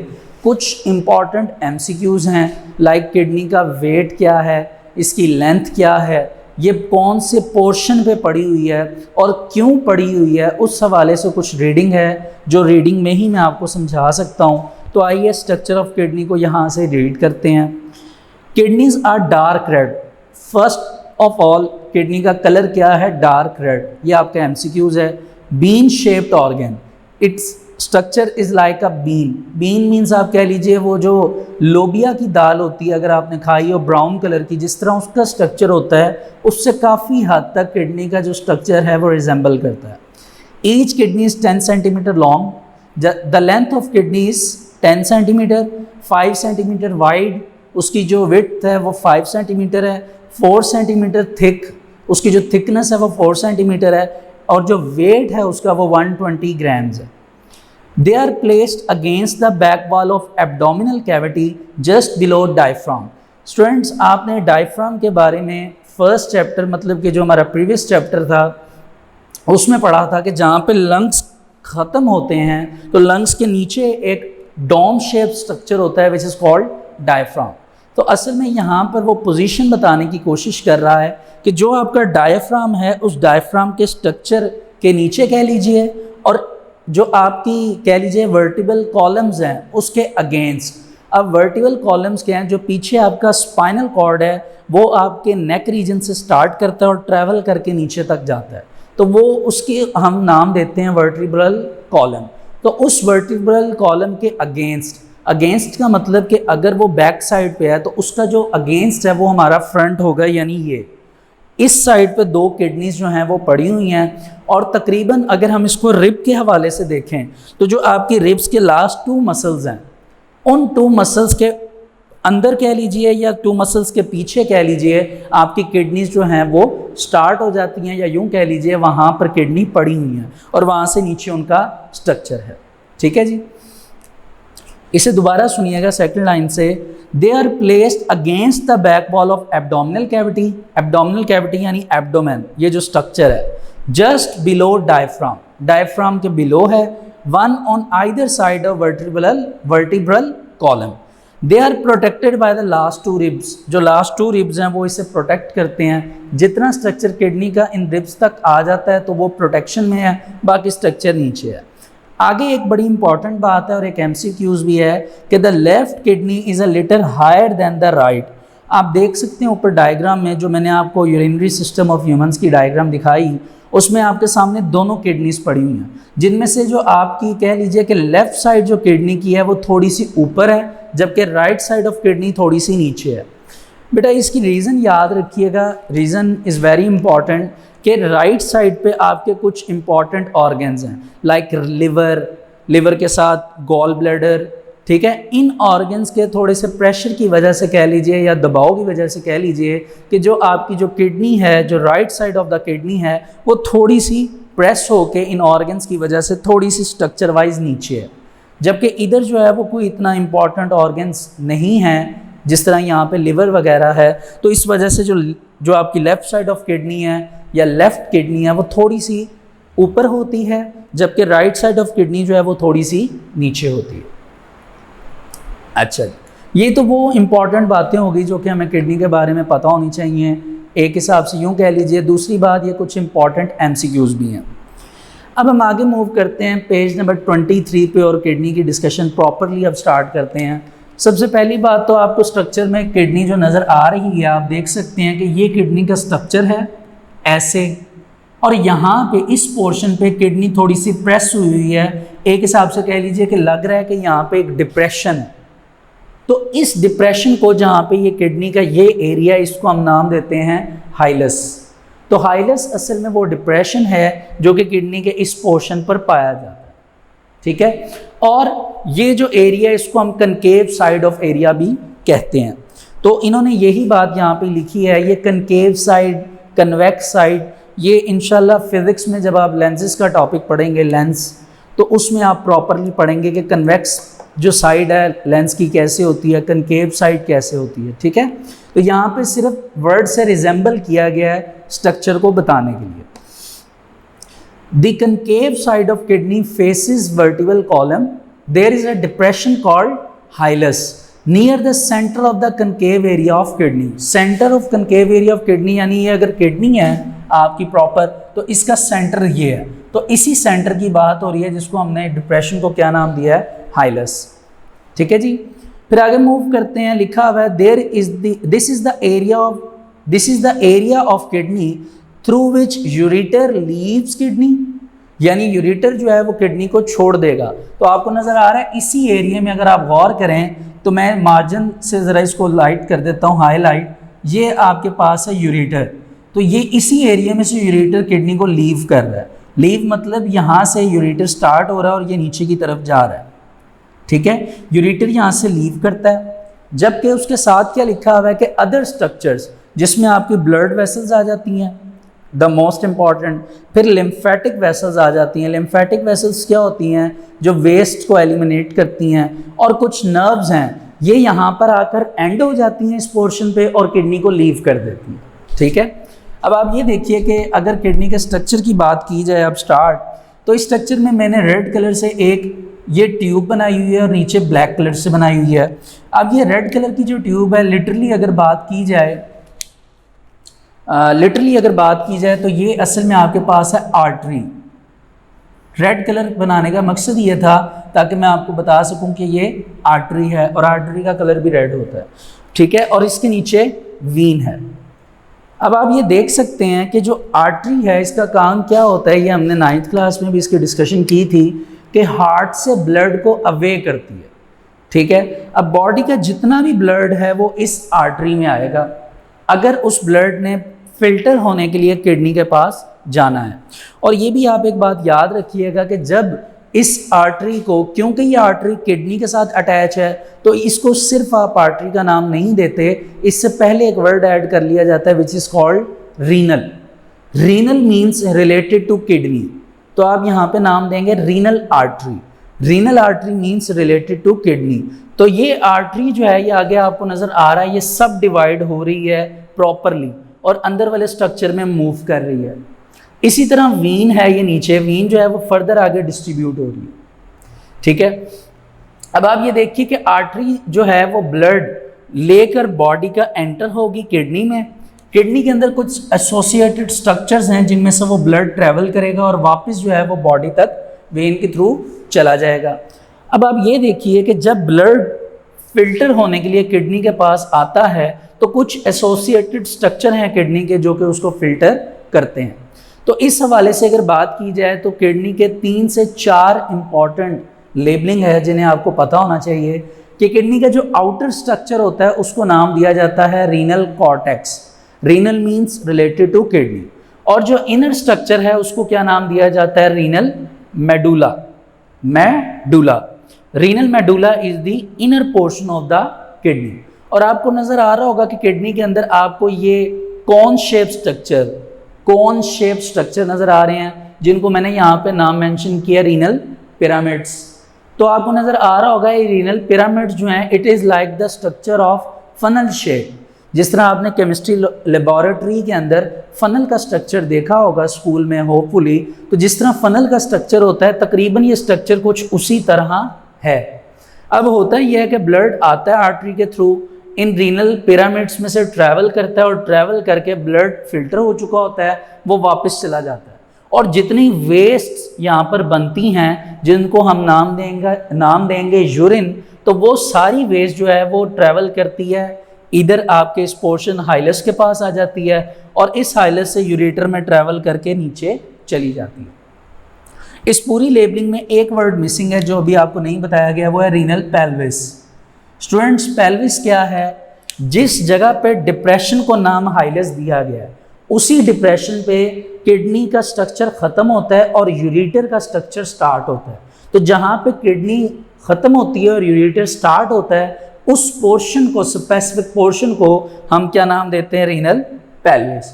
कुछ इम्पॉर्टेंट MCQs हैं, लाइक किडनी का वेट क्या है, इसकी लेंथ क्या है, ये कौन से पोर्शन पे पड़ी हुई है और क्यों पड़ी हुई है, उस हवाले से कुछ रीडिंग है जो रीडिंग में ही मैं आपको समझा सकता हूँ। तो आइए स्ट्रक्चर ऑफ किडनी को यहाँ से रीड करते हैं। Kidneys are dark red. First of all kidney का कलर क्या है, डार्क रेड, ये आपका MCQs है। Bean shaped organ, its structure is like a bean. Bean means आप कह लीजिए वो जो लोबिया की दाल होती है अगर आपने खाई हो ब्राउन कलर की, जिस तरह उसका स्ट्रक्चर होता है उससे काफ़ी हद तक किडनी का जो स्ट्रक्चर है वो रिजेंबल करता है। Each kidney is 10 centimetre long, the length of kidney is 10 centimetre, 5 centimetre wide, उसकी जो विड्थ है वो 5 सेंटीमीटर है, 4 सेंटीमीटर थिक, उसकी जो थिकनेस है वो 4 सेंटीमीटर है, और जो वेट है उसका वो 120 ग्राम्स है। They are placed against the back wall of abdominal cavity just below diaphragm. Students, आपने डायफ्राम के बारे में फर्स्ट चैप्टर, मतलब कि जो हमारा प्रीवियस चैप्टर था उसमें पढ़ा था कि जहाँ पे लंग्स ख़त्म होते हैं तो लंग्स के नीचे एक डोम शेप स्ट्रक्चर होता है विच इज़ कॉल्ड डायफ्राम। तो असल में यहाँ पर वो पोजीशन बताने की कोशिश कर रहा है कि जो आपका डायफ्राम है उस डायफ्राम के स्ट्रक्चर के नीचे कह लीजिए और जो आपकी कह लीजिए वर्टिबल कॉलम्स हैं उसके अगेंस्ट। अब वर्टिबल कॉलम्स क्या हैं, जो पीछे आपका स्पाइनल कॉर्ड है वो आपके नेक रीजन से स्टार्ट करता है और ट्रैवल करके नीचे तक जाता है, तो वो उसके हम नाम देते हैं वर्टिब्रल कॉलम। तो उस वर्टिब्रल कॉलम के अगेंस्ट का मतलब कि अगर वो बैक साइड पे है तो उसका जो अगेंस्ट है वो हमारा फ्रंट होगा, यानी ये इस साइड पे 2 किडनीज जो हैं वो पड़ी हुई हैं। और तकरीबन अगर हम इसको रिब के हवाले से देखें तो जो आपकी रिब्स के लास्ट 2 मसल्स हैं उन 2 मसल्स के अंदर कह लीजिए या 2 मसल्स के पीछे कह लीजिए आपकी किडनीज जो हैं वो स्टार्ट हो जाती हैं, या यूं कह लीजिए वहाँ पर किडनी पड़ी हुई हैं और वहाँ से नीचे उनका स्ट्रक्चर है। ठीक है जी, इसे दोबारा सुनिएगा सेकंड लाइन से। They are placed against the back wall of abdominal cavity. Abdominal cavity यानी एब्डोमेन, ये जो स्ट्रक्चर है जस्ट बिलो डायफ्राम, डायफ्राम के बिलो है, one on either side of vertebral column. They are protected by the last 2 ribs. जो last 2 ribs हैं वो इसे प्रोटेक्ट करते हैं। जितना स्ट्रक्चर किडनी का इन रिब्स तक आ जाता है तो वो प्रोटेक्शन में है, बाकी स्ट्रक्चर नीचे है। आगे एक बड़ी इंपॉर्टेंट बात है और एक MCQs भी है कि the left kidney is a little higher than the right. आप देख सकते हैं ऊपर डायग्राम में, जो मैंने आपको यूरिनरी सिस्टम ऑफ ह्यूमंस की डायग्राम दिखाई, उसमें आपके सामने दोनों किडनीज पड़ी हुई हैं, जिनमें से जो आपकी कह लीजिए कि लेफ़्ट साइड जो किडनी की है वो थोड़ी सी ऊपर है, जबकि राइट साइड ऑफ किडनी थोड़ी सी नीचे है। बेटा इसकी रीज़न याद रखिएगा, रीज़न इज़ वेरी इंपॉर्टेंट कि राइट साइड पे आपके कुछ इंपॉर्टेंट ऑर्गन्स हैं लाइक लिवर के साथ गॉल ब्लैडर। ठीक है, इन ऑर्गन्स के थोड़े से प्रेशर की वजह से कह लीजिए या दबाव की वजह से कह लीजिए कि जो आपकी जो किडनी है, जो right side of the kidney है, वो थोड़ी सी प्रेस होके इन ऑर्गन्स की वजह से थोड़ी सी स्ट्रक्चर वाइज नीचे है, जबकि इधर जो है वो कोई इतना इंपॉर्टेंट ऑर्गन्स नहीं है जिस तरह यहाँ पे लिवर वगैरह है। तो इस वजह से जो आपकी लेफ़्ट साइड ऑफ किडनी है या लेफ़्ट किडनी है वो थोड़ी सी ऊपर होती है, जबकि राइट साइड ऑफ किडनी जो है वो थोड़ी सी नीचे होती है। अच्छा, ये तो वो इम्पॉर्टेंट बातें हो गई जो कि हमें किडनी के बारे में पता होनी चाहिए, एक हिसाब से यूँ कह लीजिए। दूसरी बात, ये कुछ इंपॉर्टेंट MCQs भी हैं। अब हम आगे मूव करते हैं पेज नंबर 23 पे और किडनी की डिस्कशन प्रॉपरली अब स्टार्ट करते हैं। सबसे पहली बात तो आपको स्ट्रक्चर में किडनी जो नज़र आ रही है, आप देख सकते हैं कि ये किडनी का स्ट्रक्चर है ऐसे, और यहाँ पे इस पोर्शन पे किडनी थोड़ी सी प्रेस हुई है। एक हिसाब से कह लीजिए कि लग रहा है कि यहाँ पे एक डिप्रेशन है। तो इस डिप्रेशन को, जहाँ पे ये किडनी का ये एरिया, इसको हम नाम देते हैं हाइलस। तो हाइलस असल में वो डिप्रेशन है जो कि किडनी के इस पोर्शन पर पाया जाता है। ठीक है, और ये जो एरिया, इसको हम कनकेव साइड ऑफ एरिया भी कहते हैं। तो इन्होंने यही बात यहाँ पे लिखी है, ये कनकेव साइड, कन्वेक्स साइड, ये इंशाल्लाह फिज़िक्स में जब आप लेंसेज का टॉपिक पढ़ेंगे, लेंस, तो उसमें आप प्रॉपरली पढ़ेंगे कि कन्वेक्स जो साइड है लेंस की कैसे होती है, कनकेव साइड कैसे होती है। ठीक है, तो यहाँ पे सिर्फ वर्ड से रिजेंबल किया गया है स्ट्रक्चर को बताने के लिए। The concave side of kidney faces vertebral column. There is a depression called hilus near the center of the concave area of kidney. Center of concave area of kidney यानी ये अगर किडनी है आपकी proper, तो इसका centre ये है। तो इसी सेंटर की बात हो रही है जिसको हमने डिप्रेशन को क्या नाम दिया है, हाइलस। ठीक है जी, फिर आगे मूव करते हैं। लिखा हुआ है this is the area of kidney through which ureter leaves kidney, यानी यूरेटर जो है वो किडनी को छोड़ देगा। तो आपको नज़र आ रहा है इसी एरिया में, अगर आप गौर करें तो मैं मार्जिन से ज़रा इसको लाइट कर देता हूँ, हाईलाइट, ये आपके पास है यूरेटर। तो ये इसी एरिया में से यूरेटर किडनी को लीव कर रहा है। लीव मतलब यहाँ से यूरेटर स्टार्ट हो रहा है और ये नीचे की तरफ जा रहा है। ठीक है, यूरेटर यहाँ से लीव करता है, जबकि उसके साथ क्या लिखा हुआ है कि अदर स्ट्रक्चर्स, जिसमें आपकी ब्लड वेसल्स आ जाती हैं, द मोस्ट इम्पॉर्टेंट, फिर लिम्फेटिक वेसल्स आ जाती हैं। लिम्फेटिक वेसल्स क्या होती हैं, जो वेस्ट को एलिमिनेट करती हैं, और कुछ नर्व्स हैं, ये यहाँ पर आकर एंड हो जाती हैं इस पोर्शन पे और किडनी को लीव कर देती हैं। ठीक है, अब आप ये देखिए कि अगर किडनी के स्ट्रक्चर की बात की जाए अब स्टार्ट, तो इस स्ट्रक्चर में मैंने रेड कलर से एक ये ट्यूब बनाई हुई है और नीचे ब्लैक कलर से बनाई हुई है। अब ये रेड कलर की जो ट्यूब है, लिटरली अगर बात की जाए तो ये असल में आपके पास है आर्टरी। रेड कलर बनाने का मकसद ये था ताकि मैं आपको बता सकूं कि ये आर्टरी है और आर्टरी का कलर भी रेड होता है, ठीक है। और इसके नीचे वीन है। अब आप ये देख सकते हैं कि जो आर्टरी है इसका काम क्या होता है, ये हमने 9th क्लास में भी इसकी डिस्कशन की थी कि हार्ट से ब्लड को अवे करती है, ठीक है। अब बॉडी का जितना भी ब्लड है वो इस आर्टरी में आएगा, अगर उस ब्लड ने फिल्टर होने के लिए किडनी के पास जाना है। और ये भी आप एक बात याद रखिएगा कि जब इस आर्टरी को, क्योंकि ये आर्टरी किडनी के साथ अटैच है, तो इसको सिर्फ आप आर्टरी का नाम नहीं देते, इससे पहले एक वर्ड ऐड कर लिया जाता है which is called renal. Renal means related to kidney, तो आप यहाँ पे नाम देंगे renal artery. Renal artery means related to kidney. तो ये आर्टरी जो है ये आगे आपको नज़र आ रहा है, ये सब डिवाइड हो रही है प्रॉपरली और अंदर वाले स्ट्रक्चर में मूव कर रही है। इसी तरह वीन है, ये नीचे वीन जो है वो फर्दर आगे डिस्ट्रीब्यूट हो रही है, ठीक है। अब आप ये देखिए कि आर्टरी जो है वो ब्लड लेकर बॉडी का एंटर होगी किडनी में। किडनी के अंदर कुछ एसोसिएटेड स्ट्रक्चर्स हैं जिनमें से वो ब्लड ट्रैवल करेगा और वापस जो है वो बॉडी तक वेन के थ्रू चला जाएगा। अब आप ये देखिए कि जब ब्लड फिल्टर होने के लिए किडनी के पास आता है तो कुछ एसोसिएटेड स्ट्रक्चर हैं किडनी के जो कि उसको फिल्टर करते हैं। तो इस हवाले से अगर बात की जाए तो किडनी के 3 से 4 इंपॉर्टेंट लेबलिंग है जिन्हें आपको पता होना चाहिए कि किडनी का जो आउटर स्ट्रक्चर होता है उसको नाम दिया जाता है renal cortex. Renal means related to kidney. और जो इनर स्ट्रक्चर है उसको क्या नाम दिया जाता है, renal medulla. Renal medulla is the inner portion of the kidney. और आपको नजर आ रहा होगा कि किडनी के अंदर आपको ये कॉन शेप स्ट्रक्चर नजर आ रहे हैं जिनको मैंने यहाँ पे नाम मेंशन किया रीनल पिरामिड्स। तो आपको नजर आ रहा होगा ये रीनल पिरामिड्स जो हैं it is like the structure of funnel shape. जिस तरह आपने केमिस्ट्री लेबोरेटरी के अंदर फनल का स्ट्रक्चर देखा होगा स्कूल में होपफुली, तो जिस तरह फनल का स्ट्रक्चर होता है तकरीबन ये स्ट्रक्चर कुछ उसी तरह है। अब होता यह है कि ब्लड आता है आर्टरी के थ्रू, इन रीनल पिरामिड्स में से ट्रैवल करता है और ट्रैवल करके ब्लड फिल्टर हो चुका होता है वो वापस चला जाता है। और जितनी वेस्ट यहाँ पर बनती हैं जिनको हम नाम देंगे यूरिन, तो वो सारी वेस्ट जो है वो ट्रैवल करती है इधर आपके इस पोर्शन हाइलस के पास आ जाती है और इस हाइलस से यूरेटर में ट्रैवल करके नीचे चली जाती है। इस पूरी लेबलिंग में एक वर्ड मिसिंग है जो अभी आपको नहीं बताया गया, वो है रीनल पेल्विस। स्टूडेंट्स, पेल्विस क्या है? जिस जगह पे डिप्रेशन को नाम हाइलस दिया गया है उसी डिप्रेशन पे किडनी का स्ट्रक्चर ख़त्म होता है और यूरेटर का स्ट्रक्चर स्टार्ट होता है। तो जहाँ पे किडनी ख़त्म होती है और यूरेटर स्टार्ट होता है उस पोर्शन को, स्पेसिफिक पोर्शन को हम क्या नाम देते हैं? Renal pelvis.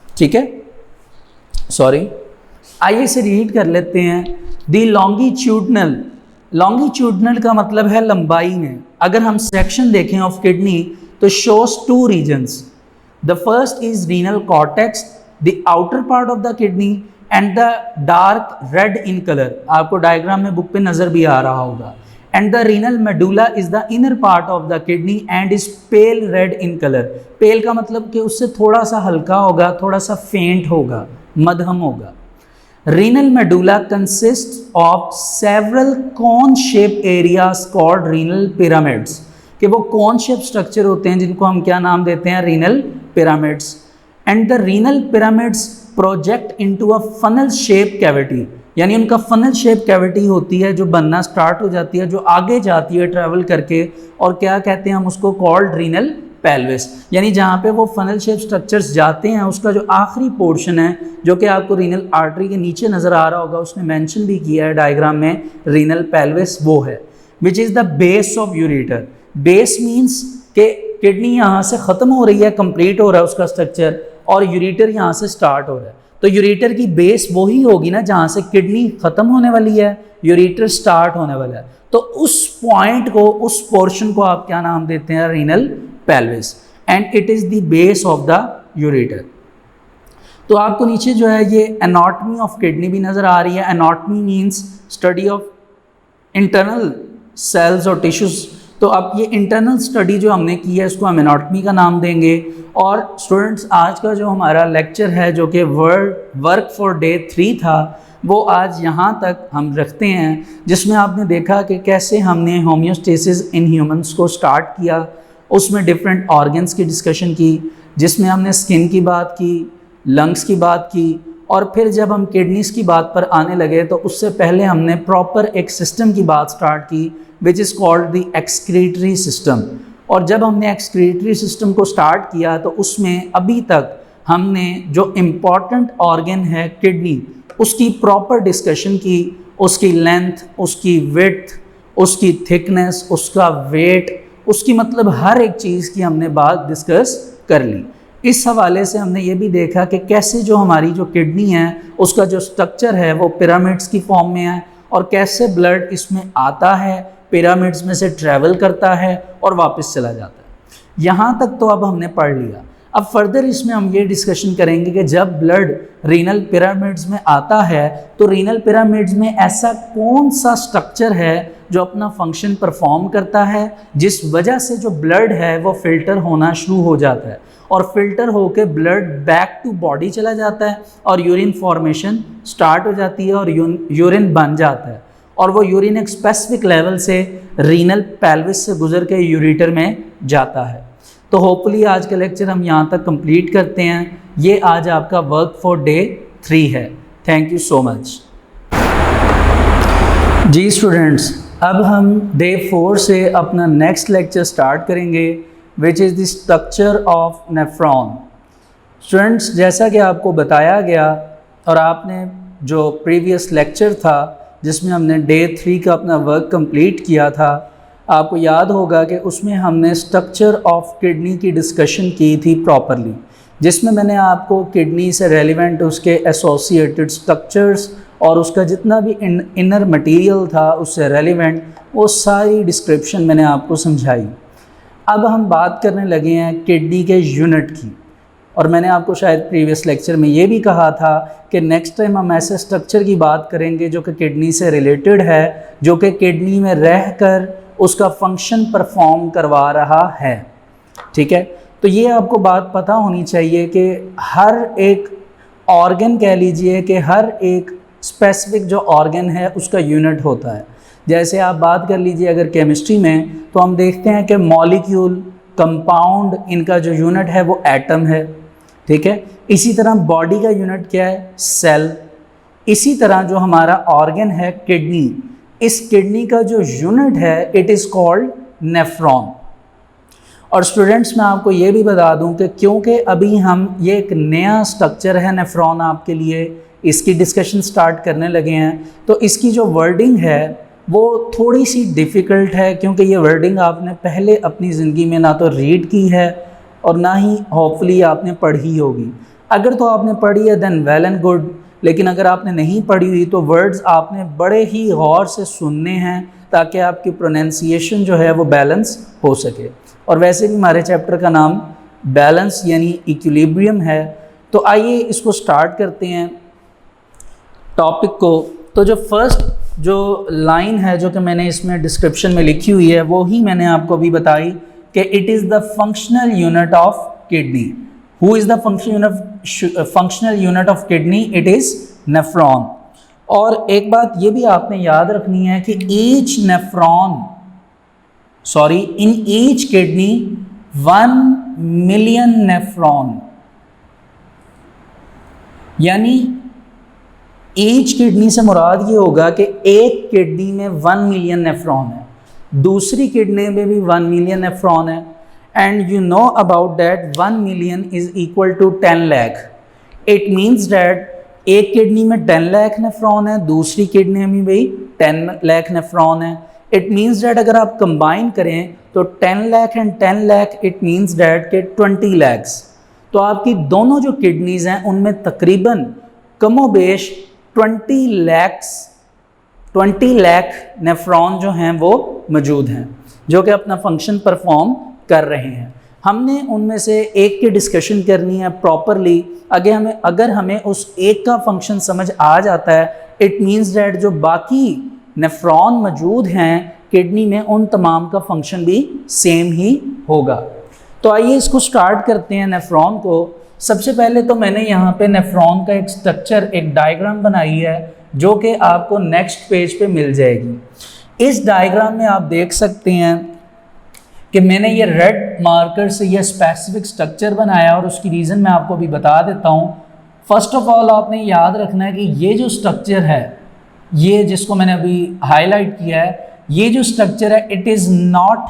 ठीक है, सॉरी, आइए इसे रीड कर लेते हैं। दी लॉन्गिट्यूडनल, लॉन्गिट्यूडनल का मतलब है लंबाई में। अगर हम सेक्शन देखें ऑफ किडनी तो shows 2 regions. The first is renal cortex, the outer part of the kidney and the dark red in colour. आपको डायग्राम में बुक पे नजर भी आ रहा होगा। And the renal medulla is the inner part of the kidney and is pale red in colour. Pale का मतलब कि उससे थोड़ा सा हल्का होगा, थोड़ा सा फेंट होगा, मध्यम होगा। Renal medulla consists of several cone-shaped areas called renal pyramids। कि वो कॉन शेप स्ट्रक्चर होते हैं जिनको हम क्या नाम देते हैं? Renal pyramids. And the renal pyramids project into a funnel shape cavity, यानी उनका फनल शेप कैविटी होती है जो बनना स्टार्ट हो जाती है, जो आगे जाती है ट्रैवल करके, और क्या कहते हैं हम उसको? Called renal pelvis. यानी जहाँ पे वो फनल शेप स्ट्रक्चर्स जाते हैं उसका जो आखिरी पोर्शन है जो कि आपको रीनल आर्टरी के नीचे नज़र आ रहा होगा, उसने मेंशन भी किया है डायग्राम में, रीनल पेल्विस वो है which is the base of ureter. Base means कि किडनी यहाँ से ख़त्म हो रही है, कंप्लीट हो रहा है उसका स्ट्रक्चर, और यूरेटर यहाँ से स्टार्ट हो रहा है। तो यूरेटर की बेस वही होगी ना जहाँ से किडनी ख़त्म होने वाली है, यूरेटर स्टार्ट होने वाला है। तो उस पॉइंट को, उस पोर्शन को आप क्या नाम देते हैं? Renal pelvis. And it is the base of the ureter. तो आपको नीचे जो है ये एनाटॉमी ऑफ किडनी भी नज़र आ रही है। Anatomy means study of internal cells और टिश्यूज़। तो अब ये इंटरनल स्टडी जो हमने की है इसको हम एनाटॉमी का नाम देंगे। और स्टूडेंट्स आज का जो हमारा लेक्चर है जो कि वर्क फॉर डे 3 था वो आज यहाँ तक हम रखते हैं, जिसमें आपने देखा कि कैसे हमने होम्योस्टेसिस इन ह्यूमंस को स्टार्ट किया। उसमें डिफरेंट ऑर्गन्स की डिस्कशन की, जिसमें हमने स्किन की बात की, लंग्स की बात की, और फिर जब हम किडनीज़ की बात पर आने लगे तो उससे पहले हमने प्रॉपर एक सिस्टम की बात स्टार्ट की विच is called the excretory system. और जब हमने एक्सक्रीटरी सिस्टम को स्टार्ट किया तो उसमें अभी तक हमने जो इम्पॉर्टेंट ऑर्गन है किडनी उसकी प्रॉपर डिस्कशन की, उसकी लेंथ, उसकी विड्थ, उसकी थिकनेस, उसका वेट, उसकी मतलब हर एक चीज़ की हमने बात डिस्कस कर ली। इस हवाले से हमने ये भी देखा कि कैसे जो हमारी जो किडनी है उसका जो स्ट्रक्चर है वो पिरामिड्स की फॉर्म में है, और कैसे ब्लड इसमें आता है, पिरामिड्स में से ट्रैवल करता है और वापस चला जाता है। यहाँ तक तो अब हमने पढ़ लिया। अब फर्दर इसमें हम ये डिस्कशन करेंगे कि जब ब्लड रीनल पिरामिड्स में आता है तो रीनल पिरामिड्स में ऐसा कौन सा स्ट्रक्चर है जो अपना फंक्शन परफॉर्म करता है, जिस वजह से जो ब्लड है वो फिल्टर होना शुरू हो जाता है, और फिल्टर होकर ब्लड बैक टू बॉडी चला जाता है और यूरिन फॉर्मेशन स्टार्ट हो जाती है और यूरिन बन जाता है, और वो यूरिन एक स्पेसिफिक लेवल से रीनल पेल्विस से गुजर के यूरेटर में जाता है। तो होपफुली आज का लेक्चर हम यहाँ तक कंप्लीट करते हैं। ये आज आपका वर्क फॉर डे 3 है। Thank you so much. जी स्टूडेंट्स, अब हम डे 4 से अपना नेक्स्ट लेक्चर स्टार्ट करेंगे which is the structure of nephron. Students, जैसा कि आपको बताया गया और आपने जो प्रीवियस लेक्चर था जिसमें हमने डे 3 का अपना वर्क कंप्लीट किया था, आपको याद होगा कि उसमें हमने स्ट्रक्चर ऑफ किडनी की डिस्कशन की थी प्रॉपरली, जिसमें मैंने आपको किडनी से रेलिवेंट उसके एसोसिएटेड स्ट्रक्चर्स और उसका जितना भी इनर मटेरियल था उससे रेलिवेंट वो सारी डिस्क्रिप्शन मैंने आपको समझाई। अब हम बात करने लगे हैं किडनी के यूनिट की, और मैंने आपको शायद प्रीवियस लेक्चर में ये भी कहा था कि नेक्स्ट टाइम हम ऐसे स्ट्रक्चर की बात करेंगे जो कि किडनी से रिलेटेड है, जो कि किडनी में रहकर उसका फंक्शन परफॉर्म करवा रहा है। ठीक है, तो ये आपको बात पता होनी चाहिए कि हर एक ऑर्गन, कह लीजिए कि हर एक स्पेसिफिक जो ऑर्गन है उसका यूनिट होता है। जैसे आप बात कर लीजिए अगर केमिस्ट्री में, तो हम देखते हैं कि मॉलिक्यूल, कंपाउंड, इनका जो यूनिट है वो एटम है। ठीक है, इसी तरह बॉडी का यूनिट क्या है? सेल। इसी तरह जो हमारा ऑर्गन है किडनी, इस किडनी का जो यूनिट है इट इज़ कॉल्ड नेफ्रॉन। और स्टूडेंट्स, मैं आपको ये भी बता दूं कि क्योंकि अभी हम ये एक नया स्ट्रक्चर है नेफ्रॉन आपके लिए, इसकी डिस्कशन स्टार्ट करने लगे हैं, तो इसकी जो वर्डिंग है वो थोड़ी सी डिफ़िकल्ट है, क्योंकि ये वर्डिंग आपने पहले अपनी ज़िंदगी में ना तो रीड की है और ना ही होपफुली आपने पढ़ी होगी। अगर तो आपने पढ़ी है देन वेल एंड गुड, लेकिन अगर आपने नहीं पढ़ी हुई तो वर्ड्स आपने बड़े ही गौर से सुनने हैं ताकि आपकी प्रोनाउंसिएशन जो है वो बैलेंस हो सके। और वैसे भी हमारे चैप्टर का नाम बैलेंस यानी इक्विलिब्रियम है। तो आइए इसको स्टार्ट करते हैं टॉपिक को। तो जो फर्स्ट जो लाइन है जो कि मैंने इसमें डिस्क्रिप्शन में लिखी हुई है वो ही मैंने आपको अभी बताई कि it is the functional unit of kidney. Who is the functional unit of kidney? It is nephron. और एक बात ये भी आपने याद रखनी है कि in each kidney 1 million nephron, यानी each kidney से मुराद ये होगा कि एक किडनी में 1 मिलियन नेफ्रॉन है, दूसरी किडनी में भी 1 मिलियन नेफ्रॉन है। And you know about that 1 million is equal to 10 lakh. It means that एक किडनी में 10 लाख नेफ्रॉन है, दूसरी किडनी में भी 10 लाख नेफ्रॉन है। It means that अगर आप कंबाइन करें तो 10 lakh and 10 lakh it means that के 20 लैक्स। तो आपकी दोनों जो किडनीज़ हैं उनमें तकरीबन कमोबेश 20 लाख नेफ्रॉन जो हैं वो मौजूद हैं, जो कि अपना फंक्शन परफॉर्म कर रहे हैं। हमने उनमें से एक की डिस्कशन करनी है प्रॉपरली। अगर हमें उस एक का फंक्शन समझ आ जाता है, इट मीन्स डैट जो बाकी नेफ्रॉन मौजूद हैं किडनी में, उन तमाम का फंक्शन भी सेम ही होगा। तो आइए इसको स्टार्ट करते हैं नेफ्रॉन को। सबसे पहले तो मैंने यहाँ पे नेफ्रॉन का एक स्ट्रक्चर, एक डायग्राम बनाई है जो कि आपको नेक्स्ट पेज पे मिल जाएगी। इस डायग्राम में आप देख सकते हैं कि मैंने ये रेड मार्कर से ये स्पेसिफिक स्ट्रक्चर बनाया और उसकी रीज़न मैं आपको अभी बता देता हूँ। फर्स्ट ऑफ ऑल आपने याद रखना है कि ये जो स्ट्रक्चर है, ये जिसको मैंने अभी हाईलाइट किया है, ये जो स्ट्रक्चर है इट इज़ नॉट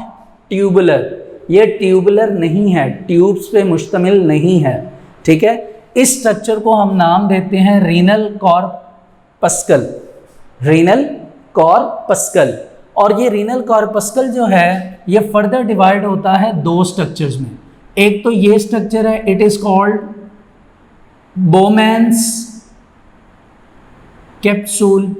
ट्यूबुलर, ये ट्यूबुलर नहीं है, ट्यूब्स पे मुश्तमिल नहीं है, ठीक है। इस स्ट्रक्चर को हम नाम देते हैं रीनल कॉर्पस्कल, रीनल कॉर्पस्कल। और ये रीनल कॉर्पस्कल जो है ये फर्दर डिवाइड होता है दो स्ट्रक्चर्स में। एक तो ये स्ट्रक्चर है, it is called Bowman's capsule,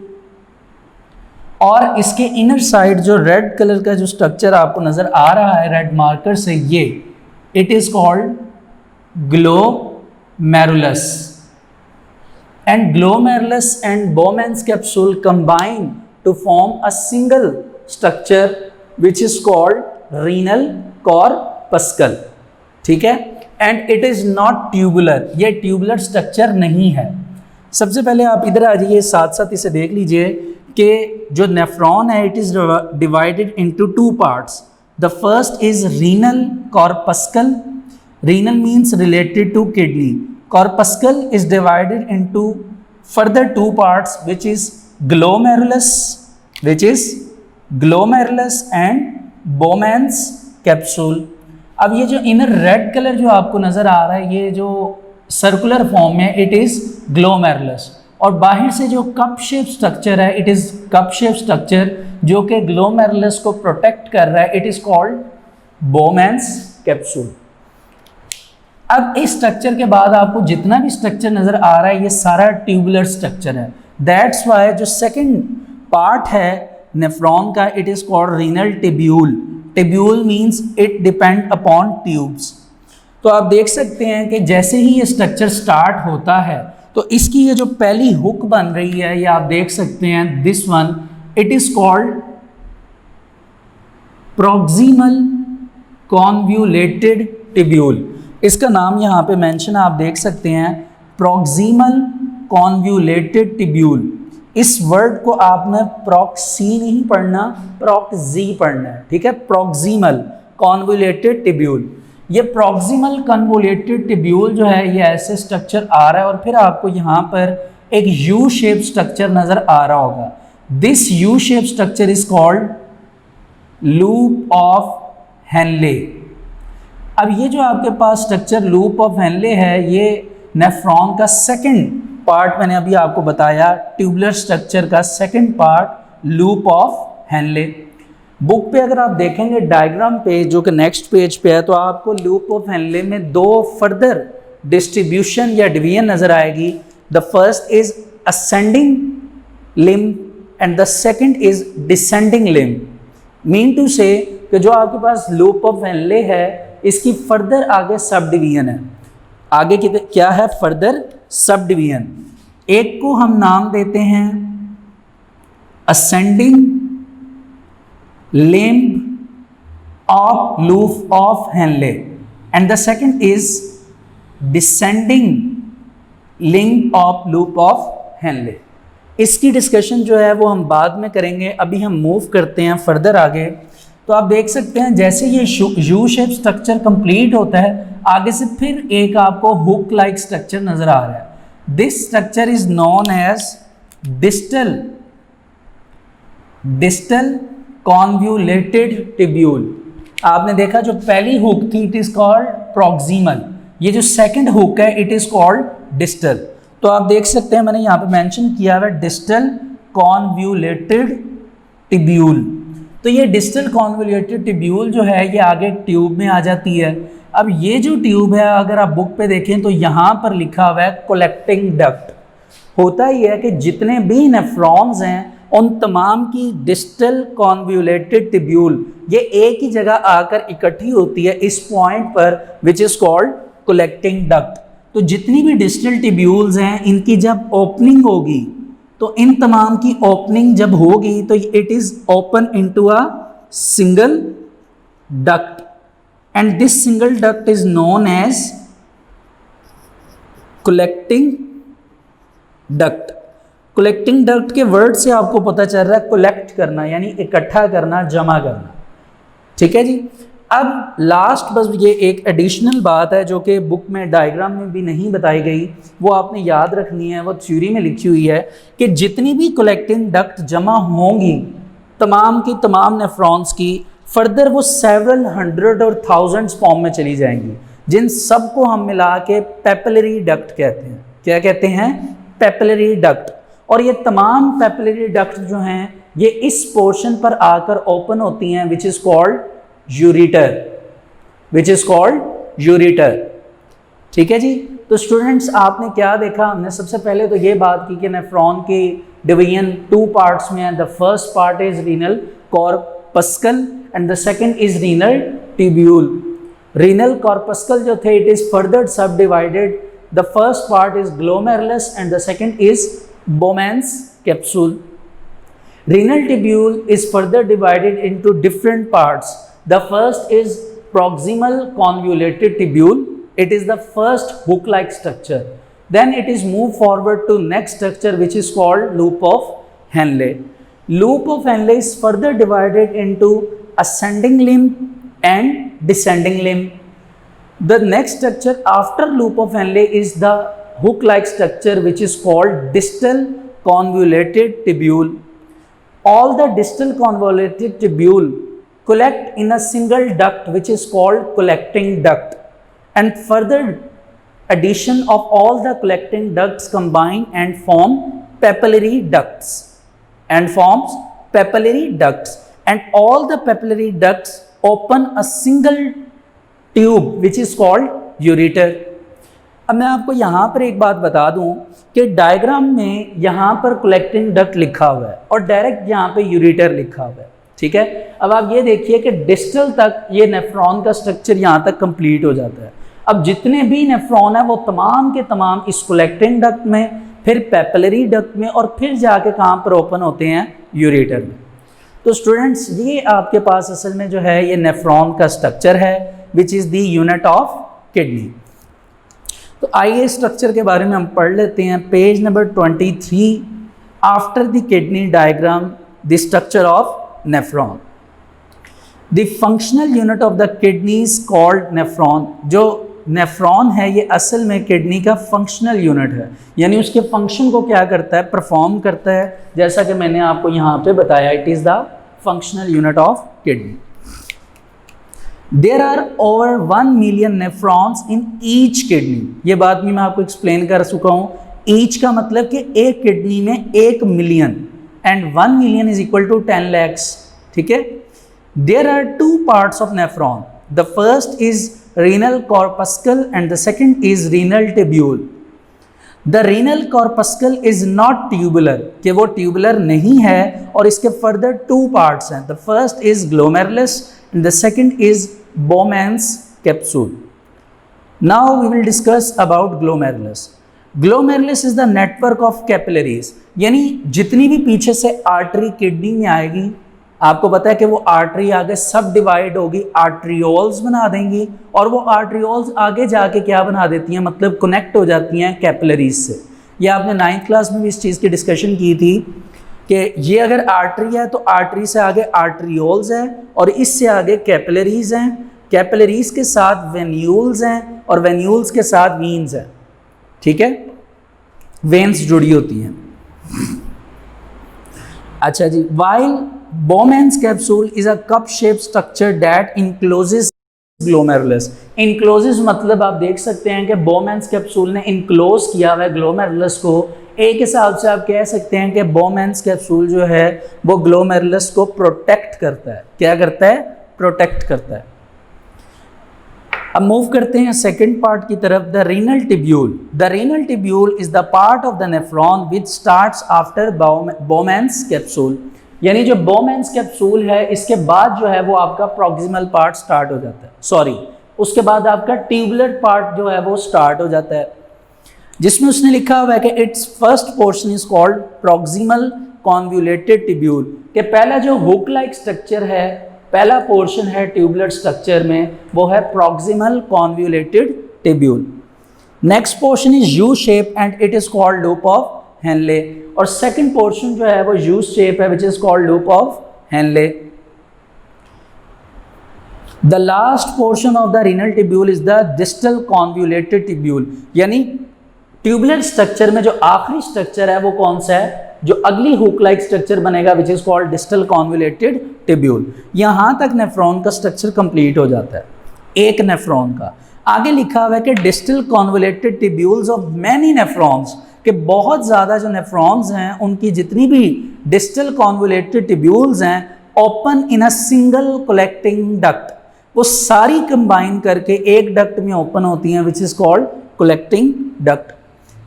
और इसके इनर साइड जो रेड कलर का जो स्ट्रक्चर आपको नजर आ रहा है रेड मार्कर से, ये it is called glomerulus. And glomerulus and Bowman's capsule combine to form a single structure which is called renal corpuscle, ठीक है। and it is not tubular, ये tubular structure नहीं है। सबसे पहले आप इधर आ जाइए, साथ साथ इसे देख लीजिए कि जो नेफ्रॉन है it is divided into two parts. The first is renal corpuscle, renal means related to kidney, corpuscle is divided into further two parts which is glomerulus, which is glomerulus and Bowman's capsule। अब ये जो inner red colour जो आपको नजर आ रहा है, ये जो सर्कुलर फॉर्म में, इट इज ग्लोमेरुलस, और बाहर से जो कप शेप स्ट्रक्चर है it is cup shape structure जो कि ग्लोमेरुलस को प्रोटेक्ट कर रहा है, it is called Bowman's capsule। अब इस स्ट्रक्चर के बाद आपको जितना भी स्ट्रक्चर नजर आ रहा है ये सारा ट्यूबुलर स्ट्रक्चर है। दैट्स वाई जो सेकंड पार्ट है नेफ्रॉन का it is called renal tubule. Tubule means it depend upon tubes. तो आप देख सकते हैं कि जैसे ही ये स्ट्रक्चर स्टार्ट होता है तो इसकी ये जो पहली हुक बन रही है ये आप देख सकते हैं, this one it is called proximal convoluted tubule. इसका नाम यहाँ पे मेंशन आप देख सकते हैं, प्रॉक्सिमल कॉन्व्यूलेटेड टिब्यूल। इस वर्ड को आपने प्रॉक्सी नहीं पढ़ना, प्रॉक्सी पढ़ना है, ठीक है। प्रॉक्सिमल कॉन्वोलेटेड टिब्यूल, ये प्रॉक्सिमल कॉन्वोलेटेड टिब्यूल जो है ये ऐसे स्ट्रक्चर आ रहा है और फिर आपको यहाँ पर एक यू शेप स्ट्रक्चर नजर आ रहा होगा। This U shape structure is called loop of Henle. अब ये जो आपके पास स्ट्रक्चर लूप ऑफ हेनले है ये नेफ्रॉन का सेकंड पार्ट, मैंने अभी आपको बताया ट्यूबुलर स्ट्रक्चर का second part loop of Henle. Book पे अगर आप देखेंगे डायग्राम पे जो कि नेक्स्ट पेज पे है तो आपको लूप ऑफ हेनले में दो फर्दर डिस्ट्रीब्यूशन या डिवीजन नजर आएगी। The first is ascending limb and the second is descending limb. Mean to say कि जो आपके पास लूप ऑफ हेनले है इसकी फर्दर आगे सब डिवीजन है, आगे की क्या है फर्दर सब डिवीजन। एक को हम नाम देते हैं ascending limb of loop of Henle and the second is descending limb of loop of Henle. इसकी डिस्कशन जो है वो हम बाद में करेंगे, अभी हम मूव करते हैं फर्दर आगे। तो आप देख सकते हैं जैसे ये यू शेप स्ट्रक्चर कंप्लीट होता है आगे से फिर एक आपको हुक लाइक स्ट्रक्चर नजर आ रहा है। This structure is known as distal convoluted tubule. आपने देखा जो पहली हुक थी इट इज कॉल्ड प्रॉक्सिमल, ये जो सेकंड हुक है इट इज कॉल्ड डिस्टल। तो आप देख सकते हैं मैंने यहाँ पे मेंशन किया है डिस्टल कॉन्व्यूलेटेड टिब्यूल। तो ये डिस्टल कॉन्वोल्यूटेड ट्यूब्यूल जो है ये आगे ट्यूब में आ जाती है। अब ये जो ट्यूब है अगर आप बुक पे देखें तो यहाँ पर लिखा हुआ है कलेक्टिंग डक्ट। होता ही है कि जितने भी नेफ्रॉन्स हैं उन तमाम की डिस्टल कॉन्वोल्यूटेड ट्यूब्यूल ये एक ही जगह आकर इकट्ठी होती है इस पॉइंट पर विच इज़ कॉल्ड कलेक्टिंग डक्ट। तो जितनी भी डिस्टल ट्यूब्यूल्स हैं इनकी जब ओपनिंग होगी तो इन तमाम की ओपनिंग जब होगी तो it is open into a single duct and this single duct is known as collecting duct. Collecting duct के वर्ड से आपको पता चल रहा है कलेक्ट करना यानी इकट्ठा करना, जमा करना। ठीक है जी। अब लास्ट बस ये एक एडिशनल बात है जो कि बुक में डायग्राम में भी नहीं बताई गई, वो आपने याद रखनी है, वो थ्योरी में लिखी हुई है कि जितनी भी कलेक्टिंग डक्ट जमा होंगी तमाम की तमाम नेफ्रॉन्स की, फर्दर वो सेवरल हंड्रेड और थाउजेंड्स फॉर्म में चली जाएंगी, जिन सबको हम मिला के पेपिलरी डक्ट कहते हैं। क्या कहते हैं? Papillary duct. और ये तमाम पेपिलरी डक्ट जो हैं ये इस पोर्शन पर आकर ओपन होती हैं विच is called ureter, which is called ureter. ठीक है जी। तो स्टूडेंट्स आपने क्या देखा, हमने सबसे पहले तो ये बात की कि नेफ्रॉन की डिवीजन टू पार्ट्स में है। The first part is renal corpuscle and the second is renal tubule. Renal corpuscle जो थे इट इज फर्दर सब divided, the first part is glomerulus and the second is Bowman's capsule. Renal tubule is further divided into different parts. The first is proximal convoluted tubule. It is the first hook-like structure. Then it is moved forward to next structure which is called loop of Henle. Loop of Henle is further divided into ascending limb and descending limb. The next structure after loop of Henle is the hook-like structure which is called distal convoluted tubule. All the distal convoluted tubule collect in a single duct which is called collecting duct, and further addition of all the collecting ducts combine and form papillary ducts, and all the papillary ducts open a single tube which is called ureter. अब मैं आपको यहाँ पर एक बात बता दूँ कि डायग्राम में यहाँ पर कलेक्टिंग डक्ट लिखा हुआ है और डायरेक्ट यहाँ पे यूरेटर लिखा हुआ है। ठीक है। अब आप ये देखिए कि डिस्टल तक ये नेफ्रॉन का स्ट्रक्चर यहाँ तक कंप्लीट हो जाता है। अब जितने भी नेफ्रॉन है वो तमाम के तमाम इस कलेक्टिंग डक्ट में, फिर पेपिलरी डक्ट में, और फिर जाके कहाँ पर ओपन होते हैं? यूरेटर में। तो स्टूडेंट्स ये आपके पास असल में जो है ये नेफ्रॉन का स्ट्रक्चर है which is the unit of kidney. तो आइए स्ट्रक्चर के बारे में हम पढ़ लेते हैं। Page number 23, after the kidney diagram the structure of nephron. The functional unit of the kidney is called nephron. जो नेफ्रॉन है ये असल में किडनी का फंक्शनल यूनिट है, यानी उसके फंक्शन को क्या करता है? परफॉर्म करता है, जैसा कि मैंने आपको यहाँ पे बताया, it is the functional unit of kidney. There are over 1 million nephrons in each kidney. ये बात भी मैं आपको एक्सप्लेन कर चुका हूँ। Each का मतलब कि एक किडनी में 1 million, and 1 million is equal to 10 lakhs. ठीक है। There are two parts of nephron. The first is renal corpuscle and the second is renal tubule. The renal corpuscle is not tubular, कि वो tubular नहीं है, और इसके further two parts हैं. The first is glomerulus and the second is Bowman's capsule. Now we will discuss about glomerulus. Glomerulus is the network of capillaries. यानी जितनी भी पीछे से आर्टरी किडनी में आएगी, आपको पता है कि वो आर्टरी आगे सब डिवाइड होगी, आर्ट्रियोल्स बना देंगी, और वो आर्ट्रियोल्स आगे जाके क्या बना देती हैं? मतलब कनेक्ट हो जाती हैं कैपिलरीज से। ये आपने 9th क्लास में भी इस चीज़ की डिस्कशन की थी कि ये अगर आर्टरी है तो आर्टरी से आगे आर्ट्रियोल्स हैं और इससे आगे कैपिलरीज हैं, कैपिलरीज के साथ वेन्यूल्स हैं और वेन्यूल्स के साथ वीन्स हैं। ठीक है, वेन्स जुड़ी होती हैं। अच्छा जी, while Bowman's capsule is a cup-shaped structure that encloses glomerulus. Encloses मतलब आप देख सकते हैं कि Bowman's capsule ने enclose किया हुआ है glomerulus को। एक हिसाब से आप कह सकते हैं कि Bowman's capsule जो है वो glomerulus को protect करता है। क्या करता है? Protect करता है। अब मूव करते हैं सेकंड पार्ट की तरफ, the renal tubule. The renal tubule is the part of the nephron which starts after Bowman's capsule। यानी जो Bowman's कैप्सूल है इसके बाद जो है वो आपका प्रॉक्सिमल पार्ट स्टार्ट हो जाता है, उसके बाद आपका ट्यूबुलर पार्ट जो है वो स्टार्ट हो जाता है। जिसमें उसने लिखा हुआ है कि it's first portion is called proximal convoluted tubule, कि पहला जो हुक लाइक स्ट्रक्चर है, पहला पोर्शन है ट्यूबुलर स्ट्रक्चर में, वो है proximal convoluted tubule. Next portion is U shape and it is called loop of Henle, और सेकंड पोर्शन जो है वो यू शेप है विच is called loop of Henle. The last portion of the renal tubule is the distal convoluted tubule, यानी tubular structure में जो आखिरी structure है वो कौन सा है, जो अगली हुक लाइक स्ट्रक्चर बनेगा विच is called distal convoluted tubule. यहां तक नेफ्रॉन का स्ट्रक्चर कंप्लीट हो जाता है, एक नेफ्रॉन का। आगे लिखा हुआ है कि distal convoluted tubules of many nephrons, कि बहुत ज़्यादा जो नेफ्रॉन्स हैं उनकी जितनी भी डिस्टल कॉन्वोल्यूटेड टिब्यूल्स हैं open in a single collecting duct, वो सारी कंबाइन करके एक डक्ट में ओपन होती हैं विच इज़ कॉल्ड कलेक्टिंग डक्ट।